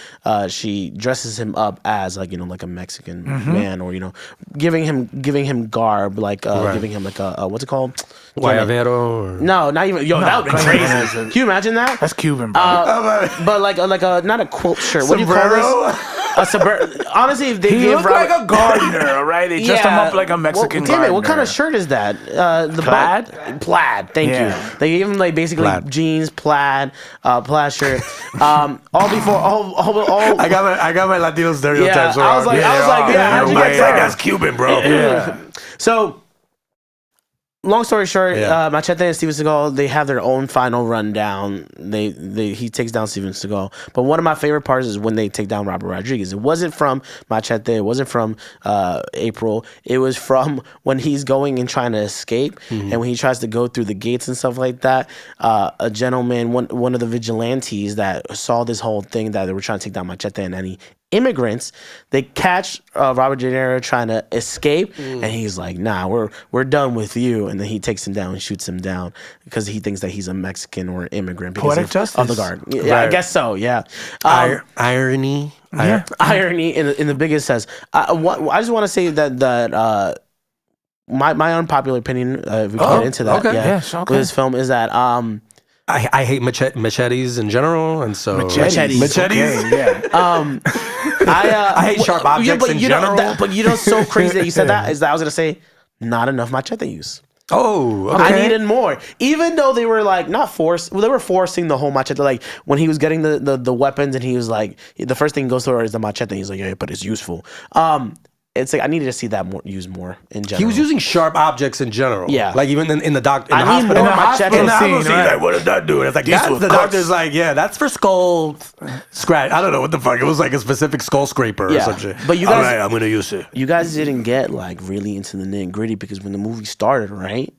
Speaker 2: she dresses him up as like a Mexican man, or giving him garb, like giving him like a what's it called?
Speaker 3: Guayabero?
Speaker 2: No, not even. That would be crazy. Can you imagine that?
Speaker 1: That's Cuban, bro.
Speaker 2: But like a not a quilt shirt. What do you call this? Honestly, if they
Speaker 1: he looked like a gardener, right? They dressed him up like a Mexican gardener.
Speaker 2: What kind of shirt is that? The
Speaker 1: plaid?
Speaker 2: Plaid. Thank you. They gave him like basically plaid. Jeans, plaid shirt. All before all.
Speaker 3: I got my Latino stereotypes.
Speaker 2: I was like, how'd you get that?
Speaker 3: That's Cuban, bro.
Speaker 2: Yeah. So. Long story short, Machete and Steven Seagal, they have their own final rundown. He takes down Steven Seagal. But one of my favorite parts is when they take down Robert Rodriguez. It wasn't from Machete. It wasn't from April. It was from when he's going and trying to escape. And when he tries to go through the gates and stuff like that, a gentleman, one of the vigilantes that saw this whole thing that they were trying to take down Machete and any immigrants, they catch Robert De Niro trying to escape, and he's like, nah, we're done with you. And then he takes him down and shoots him down because he thinks that he's a Mexican or immigrant because of the guard. Yeah, right. I guess so, yeah.
Speaker 3: Irony.
Speaker 2: Irony in the biggest sense. I just want to say that my unpopular opinion, if we get into that, with this film is that
Speaker 3: I hate machetes in general, and so
Speaker 2: machetes.
Speaker 1: Okay,
Speaker 3: I hate sharp objects in general.
Speaker 2: But so crazy that you said that is that I was gonna say not enough machete use.
Speaker 3: Oh, okay.
Speaker 2: I needed more. Even though they were like not forced, they were forcing the whole machete. Like when he was getting the weapons, and he was like, the first thing goes through is the machete. He's like, yeah, but it's useful. It's like I needed to see that used more in general.
Speaker 3: He was using sharp objects in general.
Speaker 2: Yeah,
Speaker 3: like even in the doctor.
Speaker 2: I need more machete
Speaker 3: scene. Like, what does that do? And it's like the doctor's like, yeah, that's for skull scratch. I don't know what the fuck. It was like a specific skull scraper or some shit.
Speaker 2: But you guys,
Speaker 3: all right, I'm gonna use it.
Speaker 2: You guys didn't get like really into the nitty gritty because when the movie started, right?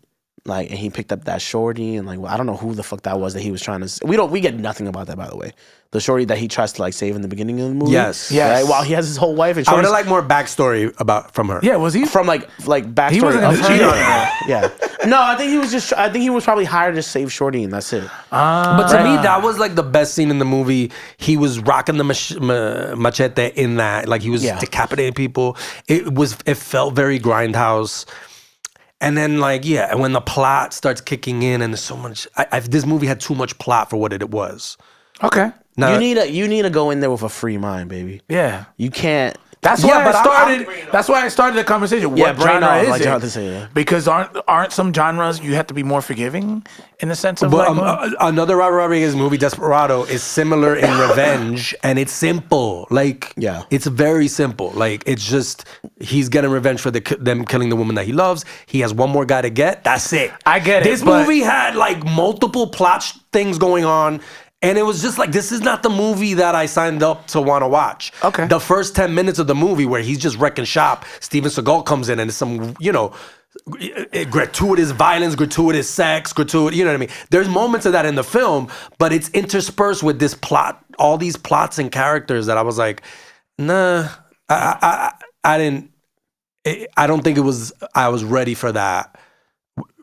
Speaker 2: Like, and he picked up that shorty, and like, I don't know who the fuck that was that he was trying to. We get nothing about that, by the way. The shorty that he tries to like save in the beginning of the movie.
Speaker 3: Yes.
Speaker 2: Right? While he has his whole wife and
Speaker 3: I would have liked more backstory from her.
Speaker 1: Yeah, was he
Speaker 2: from like backstory?
Speaker 1: He wasn't
Speaker 2: of
Speaker 1: cheat on her.
Speaker 2: Yeah. No, I think he was probably hired to save shorty, and that's it.
Speaker 3: But to me, that was like the best scene in the movie. He was rocking the machete in that, like he was decapitating people. It felt very grindhouse. And then, and when the plot starts kicking in, and there's so much, this movie had too much plot for what it was.
Speaker 1: Okay.
Speaker 2: Now, you need to go in there with a free mind, baby.
Speaker 1: Yeah.
Speaker 2: You can't.
Speaker 1: That's
Speaker 3: Yeah,
Speaker 1: why
Speaker 3: but
Speaker 1: I
Speaker 3: I'm-
Speaker 1: started. That's why I started the conversation.
Speaker 2: Yeah,
Speaker 1: What
Speaker 2: brain
Speaker 1: genre
Speaker 2: off,
Speaker 1: is
Speaker 2: like
Speaker 1: it?
Speaker 2: you have to say, yeah.
Speaker 1: Because aren't some genres you have to be more forgiving in the sense of
Speaker 3: But
Speaker 1: like.
Speaker 3: another Robert Rodriguez movie, Desperado, is similar in revenge, and it's simple. Like,
Speaker 2: Yeah.
Speaker 3: it's very simple. Like, it's just he's getting revenge for them killing the woman that he loves. He has one more guy to get. That's it.
Speaker 1: I get it,
Speaker 3: This
Speaker 1: but-
Speaker 3: movie had like multiple plot things going on. And it was just like, this is not the movie that I signed up to want to watch.
Speaker 1: Okay.
Speaker 3: The first 10 minutes of the movie where he's just wrecking shop, Steven Seagal comes in and it's some, gratuitous violence, gratuitous sex, you know what I mean? There's moments of that in the film, but it's interspersed with this plot, all these plots and characters that I was like, nah, I don't think I was ready for that.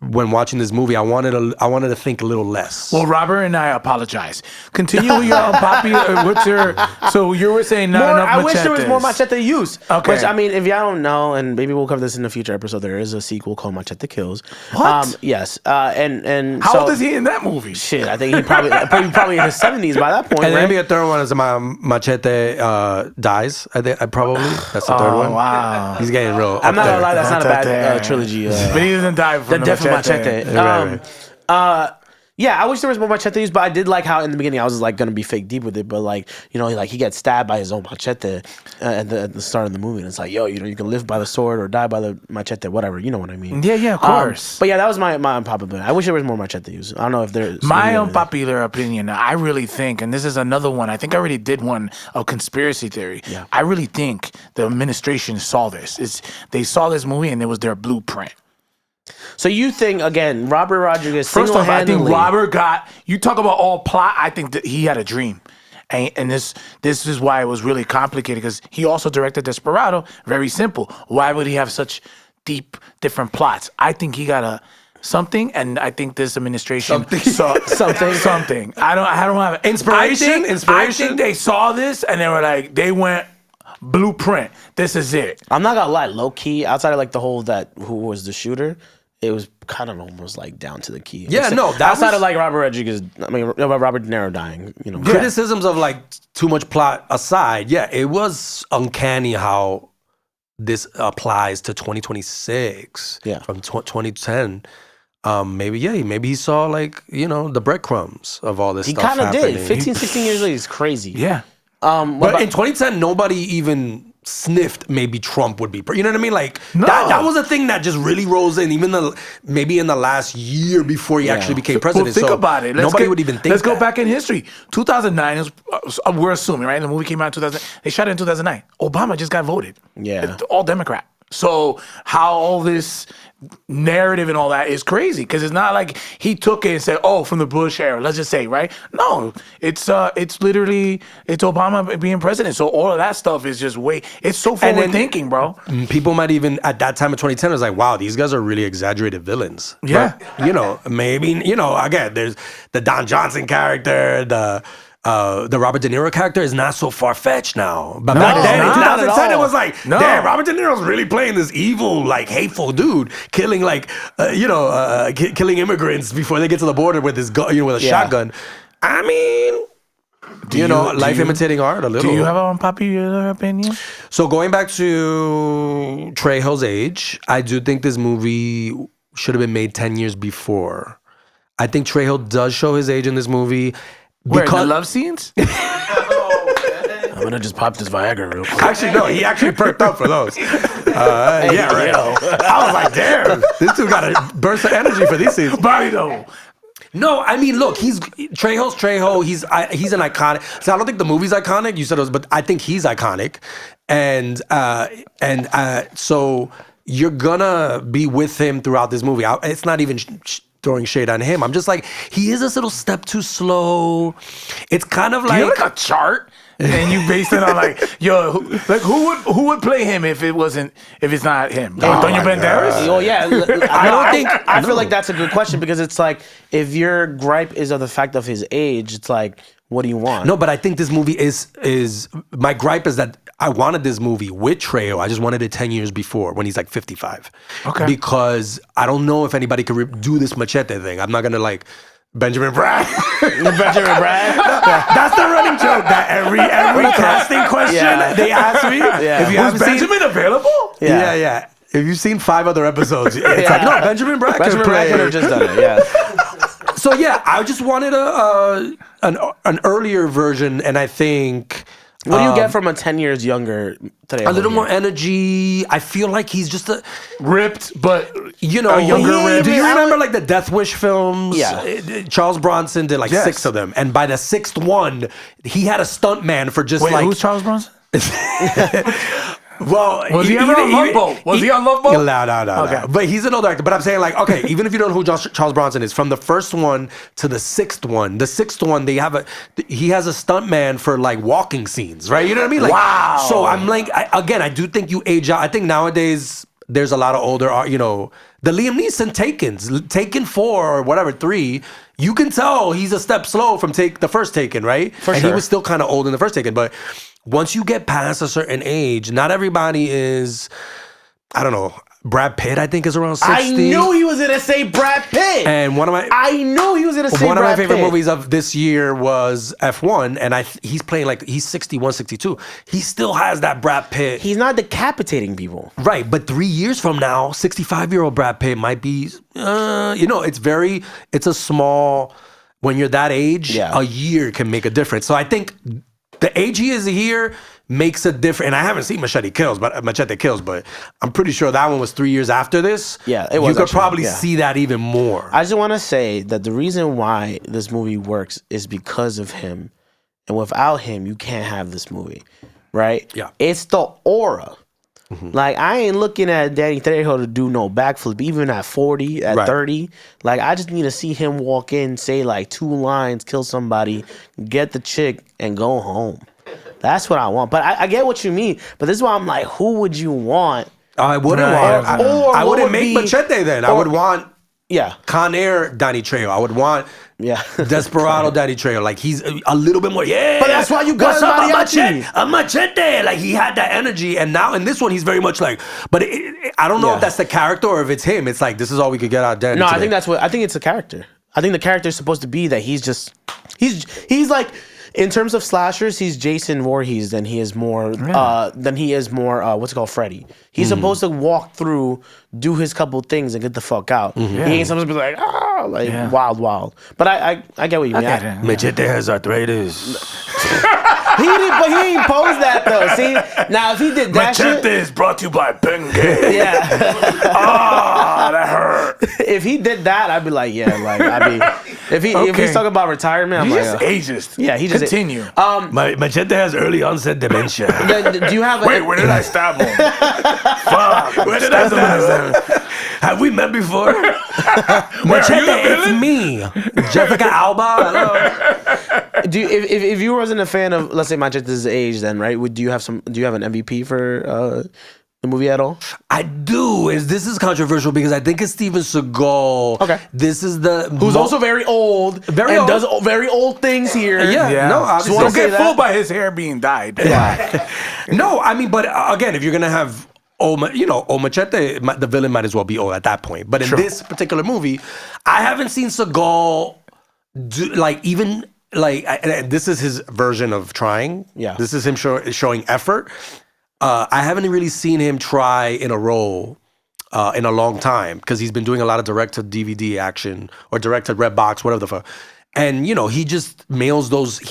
Speaker 3: When watching this movie, I wanted to think a little less.
Speaker 1: Well, Robert and I apologize. Continue with your unpopular. So you were saying not enough
Speaker 2: I wish there was
Speaker 1: machetes.
Speaker 2: more machete use.
Speaker 1: Okay.
Speaker 2: Which, I mean, if y'all don't know, and maybe we'll cover this in a future episode, there is a sequel called Machete Kills.
Speaker 1: What?
Speaker 2: Yes. And
Speaker 1: How
Speaker 2: so,
Speaker 1: old is he in that movie?
Speaker 2: Shit, I think he probably in his 70s by that point,
Speaker 3: And
Speaker 2: right?
Speaker 3: maybe a third one is my Machete dies. I probably that's the third one.
Speaker 1: Wow.
Speaker 3: He's getting real.
Speaker 2: I'm not
Speaker 3: up
Speaker 2: gonna lie,
Speaker 3: there.
Speaker 2: that's not a
Speaker 1: That's
Speaker 2: bad
Speaker 1: up
Speaker 2: trilogy.
Speaker 1: But he doesn't die from
Speaker 2: The Death of Machete.
Speaker 3: Right.
Speaker 2: Yeah, I wish there was more machete use, but I did like how in the beginning I was like gonna be fake deep with it, but like he gets stabbed by his own machete at the start of the movie, and it's like, yo, you can live by the sword or die by the machete, whatever, you know what I mean?
Speaker 1: Yeah, of course.
Speaker 2: But yeah, that was my unpopular. I wish there was more machete use. I don't know if there's
Speaker 1: My unpopular opinion, I really think, and this is another one, I think I already did one, a conspiracy theory.
Speaker 2: Yeah.
Speaker 1: I really think the administration saw this. They saw this movie and it was their blueprint.
Speaker 2: So you think again, Robert Rodriguez?
Speaker 1: First off, I think
Speaker 2: single-handedly-
Speaker 1: Robert you talk about all plot, I think that he had a dream. And this is why it was really complicated, because he also directed Desperado. Very simple. Why would he have such deep, different plots? I think he got something, and I think this administration saw something. I don't have it.
Speaker 3: Inspiration?
Speaker 1: I think they saw this and they were like, they went blueprint. This is it.
Speaker 2: I'm not gonna lie, low key, outside of like the whole who was the shooter, it was kind of almost like down to the key.
Speaker 3: Yeah, no, that
Speaker 2: outside
Speaker 3: was-
Speaker 2: of like Robert Rodriguez, Robert De Niro dying,
Speaker 3: Criticisms of like too much plot aside, yeah, it was uncanny how this applies to 2026.
Speaker 2: Yeah.
Speaker 3: From 2010. Maybe he saw like, the breadcrumbs of all this
Speaker 2: He
Speaker 3: stuff
Speaker 2: kind of
Speaker 3: happening.
Speaker 2: did. 15, 16 years later is crazy.
Speaker 1: Yeah.
Speaker 3: But in 2010, nobody even sniffed maybe Trump would be. You know what I mean? Like
Speaker 1: No.
Speaker 3: that was a thing that just really rose in. Even maybe in the last year before he actually became president.
Speaker 1: Well, think
Speaker 3: So
Speaker 1: about it.
Speaker 3: Nobody would even think.
Speaker 1: Let's go
Speaker 3: that.
Speaker 1: back in history. 2009 is we're assuming, right? The movie came out in 2000. They shot it in 2009. Obama just got voted.
Speaker 2: Yeah.
Speaker 1: It's all Democrat. So how all this narrative and all that is crazy, because it's not like he took it and said, "Oh, from the Bush era." Let's just say, right? No, it's literally Obama being president. So all of that stuff is just it's so
Speaker 3: then-
Speaker 1: forward thinking, bro.
Speaker 3: People might even at that time of 2010 was like, wow, these guys are really exaggerated villains.
Speaker 1: Yeah.
Speaker 3: But, maybe, again, there's the Don Johnson character, the Robert De Niro character is not so far-fetched now. But back
Speaker 1: it's
Speaker 3: then, in
Speaker 1: not at
Speaker 3: 2010, it
Speaker 1: all.
Speaker 3: was like,
Speaker 1: No.
Speaker 3: damn, Robert De Niro's really playing this evil, like, hateful dude, killing, like, killing immigrants before they get to the border with his gun, with a shotgun. I mean, life imitating art a little.
Speaker 1: Do you have an unpopular opinion?
Speaker 3: So going back to Trejo's age, I do think this movie should have been made 10 years before. I think Trejo does show his age in this movie.
Speaker 1: Where, in the love scenes?
Speaker 2: I'm gonna just pop this Viagra real quick.
Speaker 3: Actually, no, he actually perked up for those. Yeah, right. I was like, damn, this dude got a burst of energy for these scenes.
Speaker 1: Body though.
Speaker 3: No, I mean, look, Trejo's Trejo. He's an iconic. So I don't think the movie's iconic. You said it was, but I think he's iconic, and so you're gonna be with him throughout this movie. It's not even throwing shade on him. I'm just like, he is this little step too slow. It's kind of
Speaker 1: Do you
Speaker 3: like
Speaker 1: have like a chart? And you based it on like, who would play him if it's not him? Antonio Banderas?
Speaker 2: Oh yeah, I feel like that's a good question, because it's like, if your gripe is of the fact of his age, it's like, what do you want?
Speaker 3: No, but I think this movie is my gripe is that I wanted this movie with Trejo. I just wanted it 10 years before, when he's like 55.
Speaker 1: Okay.
Speaker 3: Because I don't know if anybody could do this Machete thing. I'm not gonna like Benjamin Bratt.
Speaker 2: Benjamin Bratt.
Speaker 3: That's the running joke that every casting question they ask me.
Speaker 2: Yeah.
Speaker 3: If you
Speaker 1: Was
Speaker 3: haven't seen,
Speaker 1: Benjamin available?
Speaker 3: yeah. If you've seen 5 other episodes, it's like, no, Benjamin Bratt
Speaker 2: Benjamin
Speaker 3: could
Speaker 2: Bratt
Speaker 3: play.
Speaker 2: could have just done it. Yeah.
Speaker 3: So yeah, I just wanted an earlier version, and I think
Speaker 2: What do you get from a 10 years younger today?
Speaker 3: a little more energy. I feel like he's just
Speaker 1: Ripped, but
Speaker 3: you know,
Speaker 1: a younger Rip.
Speaker 3: Do you remember like the Death Wish films?
Speaker 2: Yeah.
Speaker 3: Charles Bronson did like
Speaker 1: Yes.
Speaker 3: 6 of them, and by the 6th one, he had a stunt man for just
Speaker 1: Wait,
Speaker 3: like.
Speaker 1: who's Charles Bronson?
Speaker 3: Well,
Speaker 1: Was he ever on Love Boat? Was he on Love Boat?
Speaker 3: No.
Speaker 1: Okay.
Speaker 3: But he's an older actor. But I'm saying like, okay, even if you don't know who Charles Bronson is, from the first one to the 6th one, he has a stunt man for like walking scenes, right? You know what I mean? Like,
Speaker 1: Wow.
Speaker 3: So I'm like, I do think you age out. I think nowadays there's a lot of older, the Liam Neeson Taken 4 or whatever 3. You can tell he's a step slow from the first Taken, right?
Speaker 2: For
Speaker 3: and
Speaker 2: sure.
Speaker 3: he was still kind of old in the first Taken, but once you get past a certain age, not everybody is, I don't know, Brad Pitt, I think, is around 60.
Speaker 2: I knew he was going to say Brad Pitt.
Speaker 3: And
Speaker 2: I knew he was going to say
Speaker 3: one of my
Speaker 2: Brad
Speaker 3: favorite
Speaker 2: Pitt.
Speaker 3: movies of this year was F1, and he's playing like, he's 61, 62. He still has that Brad Pitt.
Speaker 2: He's not decapitating people.
Speaker 3: Right, but 3 years from now, 65-year-old Brad Pitt might be, it's a small, when you're that age,
Speaker 2: Yeah.
Speaker 3: a year can make a difference. So I think the age he is here makes a difference. And I haven't seen Machete Kills, but I'm pretty sure that one was 3 years after this.
Speaker 2: Yeah, it was
Speaker 3: You could
Speaker 2: actually,
Speaker 3: probably
Speaker 2: yeah.
Speaker 3: see that even more.
Speaker 2: I just want to say that the reason why this movie works is because of him. And without him, you can't have this movie, right?
Speaker 3: Yeah.
Speaker 2: It's the aura. Like, I ain't looking at Danny Trejo to do no backflip, even at 40, at
Speaker 3: Right.
Speaker 2: 30. Like, I just need to see him walk in, say like 2 lines, kill somebody, get the chick, and go home. That's what I want. But I get what you mean. But this is why I'm like, who would you want?
Speaker 3: I wouldn't
Speaker 1: Right.
Speaker 3: want.
Speaker 2: Or
Speaker 3: I
Speaker 2: what
Speaker 3: wouldn't
Speaker 2: would
Speaker 3: make
Speaker 2: be-
Speaker 3: Machete then. I
Speaker 2: or-
Speaker 3: would want
Speaker 2: Yeah.
Speaker 3: Con Air Danny Trejo. I would want
Speaker 2: Yeah.
Speaker 3: Desperado Danny Trejo. Like, he's a little bit more, yeah.
Speaker 2: But that's why you got
Speaker 3: What's up,
Speaker 2: mariachi.
Speaker 3: a machete. Like, he had that energy. And now in this one, he's very much like, but I don't know
Speaker 2: Yeah.
Speaker 3: if that's the character or if it's him. It's like, this is all we could get out of Danny
Speaker 2: No,
Speaker 3: today.
Speaker 2: I think it's a character. I think the character is supposed to be that he's like, in terms of slashers, he's Jason Voorhees than he is more what's it called, Freddy. He's supposed to walk through, do his couple things and get the fuck out. He ain't supposed to be like, wild. But I get what you mean.
Speaker 1: get it.
Speaker 3: Machete has arthritis.
Speaker 2: He ain't posed that though. See, now if he did that
Speaker 1: Machete
Speaker 2: shit,
Speaker 1: is brought to you by Bengay.
Speaker 2: yeah.
Speaker 1: That hurt.
Speaker 2: If he did that, I'd be like, if he's talking about retirement, I'm
Speaker 1: He's
Speaker 2: like,
Speaker 1: just ageist.
Speaker 2: yeah, he just
Speaker 1: Continue.
Speaker 3: Machete has early onset dementia.
Speaker 2: do you have
Speaker 1: Wait, where did I stab him? Fuck.
Speaker 3: Where did I stab him? Have we met before? Machete, it's me. Jessica Alba. Hello.
Speaker 2: Do you, if you wasn't a fan of, let's say, Machete's age, then right? Do you have an MVP for the movie at all?
Speaker 3: I do. This is controversial because I think it's Steven Seagal.
Speaker 2: Okay.
Speaker 3: This is
Speaker 2: Who's also very old,
Speaker 3: Very
Speaker 2: and
Speaker 3: old.
Speaker 2: does very old things here.
Speaker 3: Yeah. No, obviously.
Speaker 1: Don't
Speaker 2: say
Speaker 1: get
Speaker 2: that.
Speaker 1: fooled by his hair being dyed.
Speaker 3: No, I mean, but again, if you're gonna have old Machete, the villain might as well be old at that point. But in this particular movie, I haven't seen Seagal do this is his version of trying.
Speaker 2: Yeah.
Speaker 3: This is him showing effort. I haven't really seen him try in a role in a long time because he's been doing a lot of direct-to-DVD action or direct-to-Redbox, whatever the fuck. And, he just mails those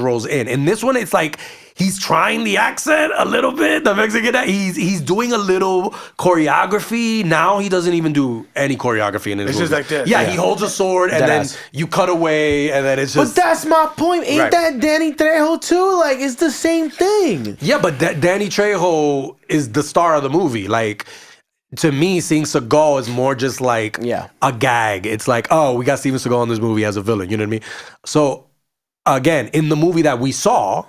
Speaker 3: roles in. In this one, it's like he's trying the accent a little bit, the Mexican accent. He's doing a little choreography. Now he doesn't even do any choreography in his
Speaker 1: It's
Speaker 3: movie.
Speaker 1: just like this.
Speaker 3: Yeah,
Speaker 1: Yeah.
Speaker 3: he holds a sword and
Speaker 2: Deadass.
Speaker 3: then you cut away and then it's
Speaker 2: But
Speaker 3: just...
Speaker 2: that's my point. Ain't
Speaker 3: Right.
Speaker 2: that Danny Trejo too? Like, it's the same thing.
Speaker 3: Yeah, but Danny Trejo is the star of the movie. Like, to me, seeing Seagal is more just like a gag. It's like, oh, we got Steven Seagal in this movie as a villain. You know what I mean? So, again, in the movie that we saw,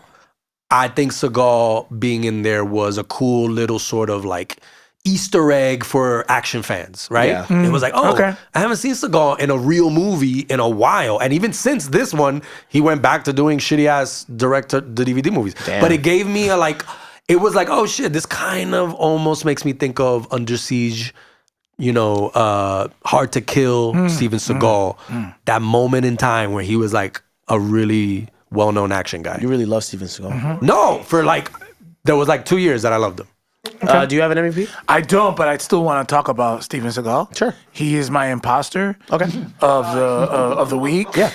Speaker 3: I think Seagal being in there was a cool little sort of like Easter egg for action fans, right?
Speaker 2: Yeah.
Speaker 3: It was like, oh,
Speaker 1: Okay.
Speaker 3: I haven't seen Seagal in a real movie in a while. And even since this one, he went back to doing shitty-ass direct-to-DVD movies.
Speaker 2: Damn.
Speaker 3: But it gave me it was like, oh shit, this kind of almost makes me think of Under Siege Hard to Kill Steven Seagal. That moment in time where he was like a really well-known action guy.
Speaker 2: You really love Steven Seagal.
Speaker 3: No, for like there was like 2 years that I loved him.
Speaker 2: Do you have an MVP?
Speaker 1: I don't, but I still want to talk about Steven Seagal.
Speaker 2: Sure.
Speaker 1: He is my imposter.
Speaker 2: Okay.
Speaker 1: Of the week.
Speaker 2: Yeah.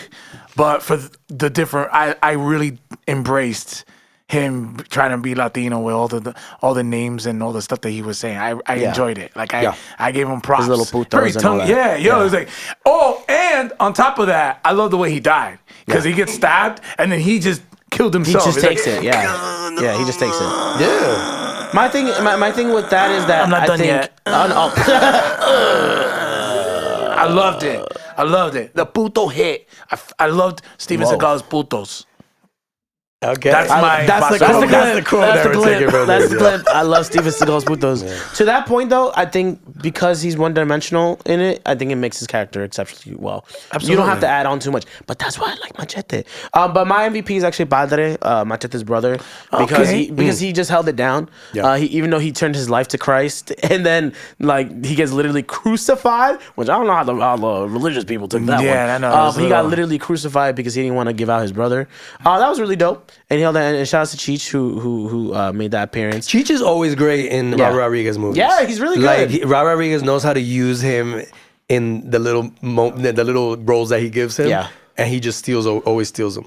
Speaker 1: But for the different, I really embraced him trying to be Latino with all the names and all the stuff that he was saying. I enjoyed it. Like I gave him props.
Speaker 2: His little putos
Speaker 1: Very
Speaker 2: and all that.
Speaker 1: Yeah, it was like, and on top of that, I love the way he died because he gets stabbed and then he just killed
Speaker 2: He
Speaker 1: himself.
Speaker 2: just
Speaker 1: It's
Speaker 2: takes
Speaker 1: like,
Speaker 2: it. Yeah. Yeah, he just takes it.
Speaker 3: Yeah.
Speaker 2: My thing with that is that
Speaker 1: I'm not
Speaker 2: I
Speaker 1: done
Speaker 2: think.
Speaker 1: yet. I loved it. The puto hit. I loved Steven
Speaker 2: Whoa.
Speaker 1: Seagal's putos.
Speaker 3: Okay.
Speaker 1: That's
Speaker 2: That's the
Speaker 1: imposter.
Speaker 2: clip.
Speaker 3: That's the quote
Speaker 2: That's
Speaker 3: that
Speaker 2: the
Speaker 3: we're taking
Speaker 2: clip.
Speaker 3: from
Speaker 2: That's
Speaker 3: this,
Speaker 2: the clip. I love Steven Seagal's putos. To that point, though, I think because he's one-dimensional in it, I think it makes his character exceptionally well. You don't have to add on too much, but that's why I like Machete. But my MVP is actually Padre, Machete's brother, because he just held it down.
Speaker 3: Yeah.
Speaker 2: Even though he turned his life to Christ, and then like he gets literally crucified, which I don't know how the religious people took that one.
Speaker 1: Yeah, I know.
Speaker 2: But he got literally crucified because he didn't want to give out his brother. That was really dope, and he held that. And shout out to Cheech who made that appearance.
Speaker 3: Cheech is always great in Robert Rodriguez movies.
Speaker 2: Yeah, he's really good.
Speaker 3: Like Robert Rodriguez knows how to use him in the little roles that he gives him.
Speaker 2: Yeah.
Speaker 3: And he just always steals them.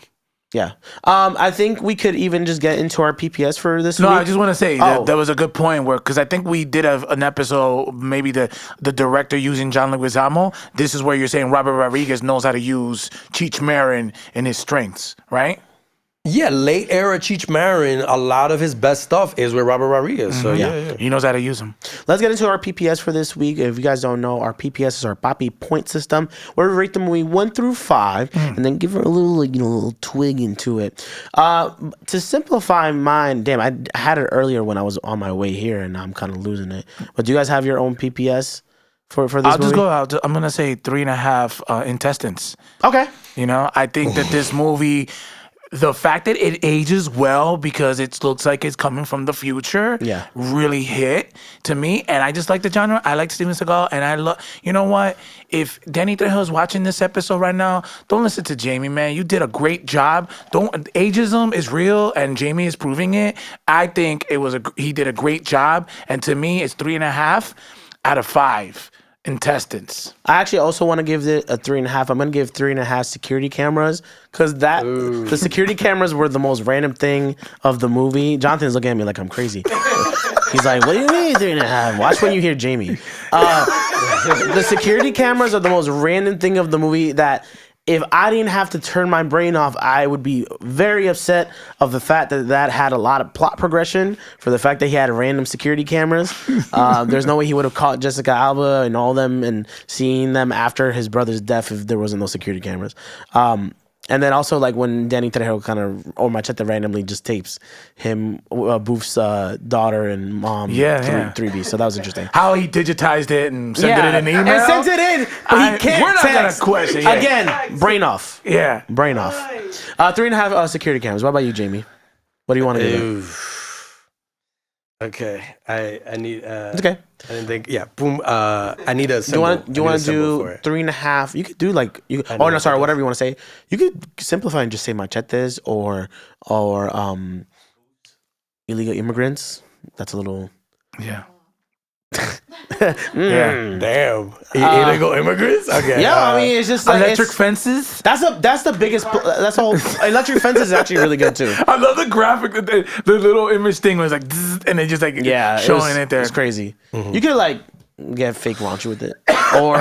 Speaker 2: Yeah. I think we could even just get into our PPS for this week.
Speaker 1: No, I just want to say that was a good point where, because I think we did an episode, maybe the director using John Leguizamo. This is where you're saying Robert Rodriguez knows how to use Cheech Marin in his strengths, right?
Speaker 3: Yeah, late era Cheech Marin, a lot of his best stuff is with Robert Rodriguez. So yeah.
Speaker 1: He knows how to use them.
Speaker 2: Let's get into our PPS for this week. If you guys don't know, our PPS is our Papi point system, where we rate the movie 1 through 5, and then give her a little, little twig into it. To simplify mine, damn, I had it earlier when I was on my way here, and I'm kind of losing it. But do you guys have your own PPS for this movie?
Speaker 1: I'll just go out. I'm gonna say 3.5 intestines.
Speaker 2: Okay.
Speaker 1: I think that this movie, the fact that it ages well because it looks like it's coming from the future, really hit to me. And I just like the genre. I like Steven Seagal, and I love. You know what? If Danny Trejo is watching this episode right now, don't listen to Jamie, man. You did a great job. Ageism is real, and Jamie is proving it. I think he did a great job, and to me, it's 3.5 out of 5 intestines.
Speaker 2: I actually also want to give it a 3.5. I'm gonna give 3.5 security cameras because the security cameras were the most random thing of the movie. Jonathan's looking at me like I'm crazy. He's like, "What do you mean 3.5?" Watch when you hear Jamie. The security cameras are the most random thing of the movie that. If I didn't have to turn my brain off, I would be very upset of the fact that had a lot of plot progression for the fact that he had random security cameras. There's no way he would have caught Jessica Alba and all them and seen them after his brother's death if there wasn't no security cameras. And then also like when Danny Trejo or Machete randomly just tapes him, Boof's daughter and mom 3B. So that was interesting.
Speaker 1: How he digitized it and sent it in an email.
Speaker 2: And sent it in, but he can't
Speaker 1: We're not
Speaker 2: text.
Speaker 1: gonna question.
Speaker 2: Again, brain off.
Speaker 1: Yeah.
Speaker 2: Brain off. 3.5 security cameras. What about you, Jamie? What do you want to do?
Speaker 3: Okay, I need.
Speaker 2: It's okay.
Speaker 3: I didn't think. Yeah, boom. I need a.
Speaker 2: Do you want to do 3.5? You could do like you. Oh no, sorry. Whatever you want to say. You could simplify and just say machetes or illegal immigrants. That's a little.
Speaker 1: Yeah.
Speaker 3: Yeah. Damn. Illegal immigrants. Okay.
Speaker 2: Yeah, I mean it's just like
Speaker 1: Electric fences.
Speaker 2: That's the biggest. That's all. Electric fences is actually really good too.
Speaker 1: I love the graphic. The little image thing was like, zzz, and they just like showing it there.
Speaker 2: It's crazy. Mm-hmm. You could like get fake raunchy with it, or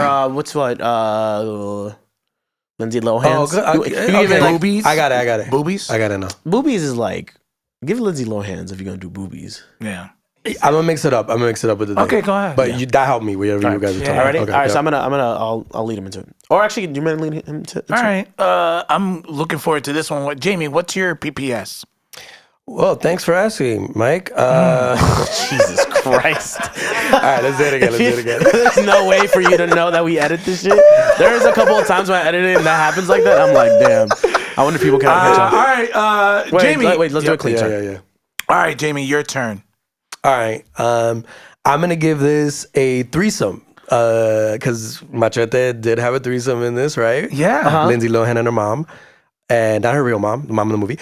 Speaker 2: Lindsay Lohan.
Speaker 1: Boobies.
Speaker 3: I got it.
Speaker 1: Boobies.
Speaker 3: I got it now.
Speaker 2: Boobies is like give Lindsay Lohan's if you're gonna do boobies.
Speaker 1: Yeah.
Speaker 3: I'm gonna mix it up. with the
Speaker 1: Okay, go ahead.
Speaker 3: But that helped me. Whatever you guys are talking.
Speaker 2: Alright,
Speaker 3: Okay,
Speaker 2: all right. So I'll lead him into it. Or actually, do you mind leading him to?
Speaker 1: All right. I'm looking forward to this one. Jamie, what's your PPS?
Speaker 3: Well, thanks for asking, Mike.
Speaker 2: Jesus Christ!
Speaker 3: All right, let's do it again.
Speaker 2: There's no way for you to know that we edit this shit. There's a couple of times when I edit it and that happens like that. I'm like, damn. I wonder if people can catch on.
Speaker 1: All right,
Speaker 2: Jamie.
Speaker 1: Jamie.
Speaker 2: Wait, let's do a clean check.
Speaker 3: Yeah.
Speaker 1: All right, Jamie, your turn.
Speaker 3: All right. I'm gonna give this a threesome. because Machete did have a threesome in this, right?
Speaker 1: Yeah.
Speaker 3: Lindsay Lohan and her mom, and not her real mom, the mom in the movie.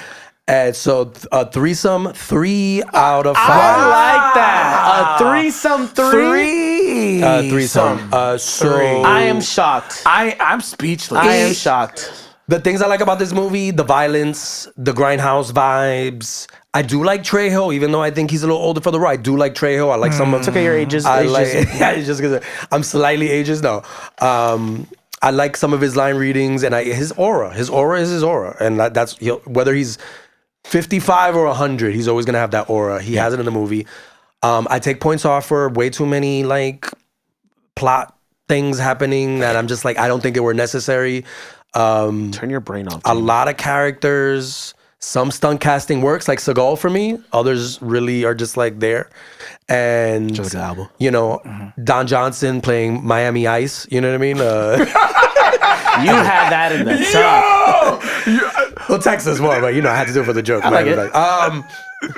Speaker 3: And so a threesome, 3 out of 5.
Speaker 2: I like that. A threesome 3.
Speaker 3: Threesome. So
Speaker 2: I am shocked.
Speaker 1: I'm speechless.
Speaker 2: I am shocked.
Speaker 3: the things I like about this movie, the violence, the grindhouse vibes. I do like Trejo, even though I think he's a little older for the role. I do like Trejo. I like some of
Speaker 2: It's okay, your ages.
Speaker 3: I
Speaker 2: ages.
Speaker 3: like, yeah, it's just because I'm slightly ageist. No, I like some of his line readings and his aura. His aura is his aura, and that's whether he's 55 or 100, he's always gonna have that aura. He has it in the movie. I take points off for way too many like plot things happening that I'm just like I don't think it were necessary.
Speaker 2: Turn your brain off.
Speaker 3: A lot of characters. Some stunt casting works, like Seagal for me. Others really are just like there. And,
Speaker 2: Just like the album.
Speaker 3: you know, Don Johnson playing Miami Ice. You know what I mean?
Speaker 2: You had that in the top.
Speaker 3: Well, Texas more, but, you know, I had to do it for the joke.
Speaker 2: I like it.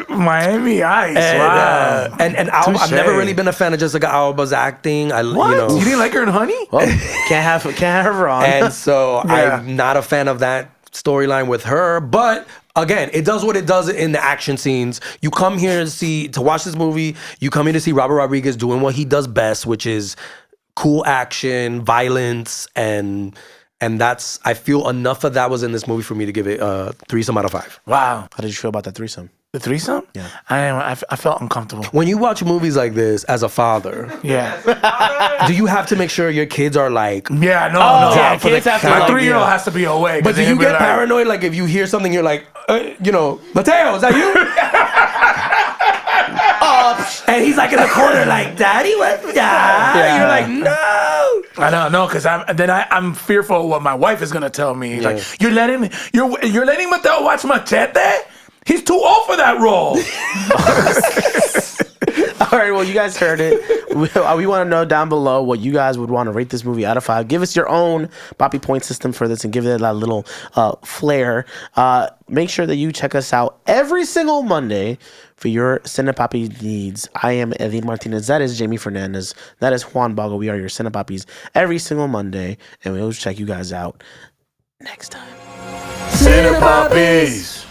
Speaker 1: Miami Ice. Wow.
Speaker 3: And Alba, I've never
Speaker 1: Touche.
Speaker 3: really been a fan of Jessica Alba's acting.
Speaker 1: What?
Speaker 3: You know,
Speaker 1: You didn't like her in Honey?
Speaker 2: Well, can't have her on.
Speaker 3: and so
Speaker 1: Yeah.
Speaker 3: I'm not a fan of that storyline with her. But again, it does what it does in the action scenes. You come here to watch this movie. You come here to see Robert Rodriguez doing what he does best, which is cool action, violence, and that's, I feel enough of that was in this movie for me to give it a threesome out of 5.
Speaker 1: Wow.
Speaker 2: How did you feel about that threesome?
Speaker 1: The threesome?
Speaker 2: Yeah.
Speaker 1: I felt uncomfortable.
Speaker 3: When you watch movies like this as a father,
Speaker 1: Yeah.
Speaker 3: do you have to make sure your kids are like,
Speaker 1: Yeah, no,
Speaker 2: Oh,
Speaker 1: no.
Speaker 2: yeah, kids have to
Speaker 1: My
Speaker 2: like,
Speaker 1: 3-year-old
Speaker 2: yeah.
Speaker 1: has to be awake.
Speaker 3: but do you get paranoid? Like if you hear something, you're like, you know, Mateo, is that you? And he's like in the corner, like, Daddy, what's that?
Speaker 2: Yeah.
Speaker 3: You're like, no.
Speaker 1: I don't know, because I'm fearful of what my wife is gonna tell me. Like, you're letting Mateo watch Machete? He's too old for that role.
Speaker 2: All right, well, you guys heard it. We want to know down below what you guys would want to rate this movie out of 5. Give us your own Papi point system for this and give it that little flair. Make sure that you check us out every single Monday for your Cine Papis needs. I am Eddin Martinez. That is Jaime Fernandez. That is Juan Bago. We are your Cine Papis every single Monday, and we'll check you guys out next time.
Speaker 1: Cine Papis.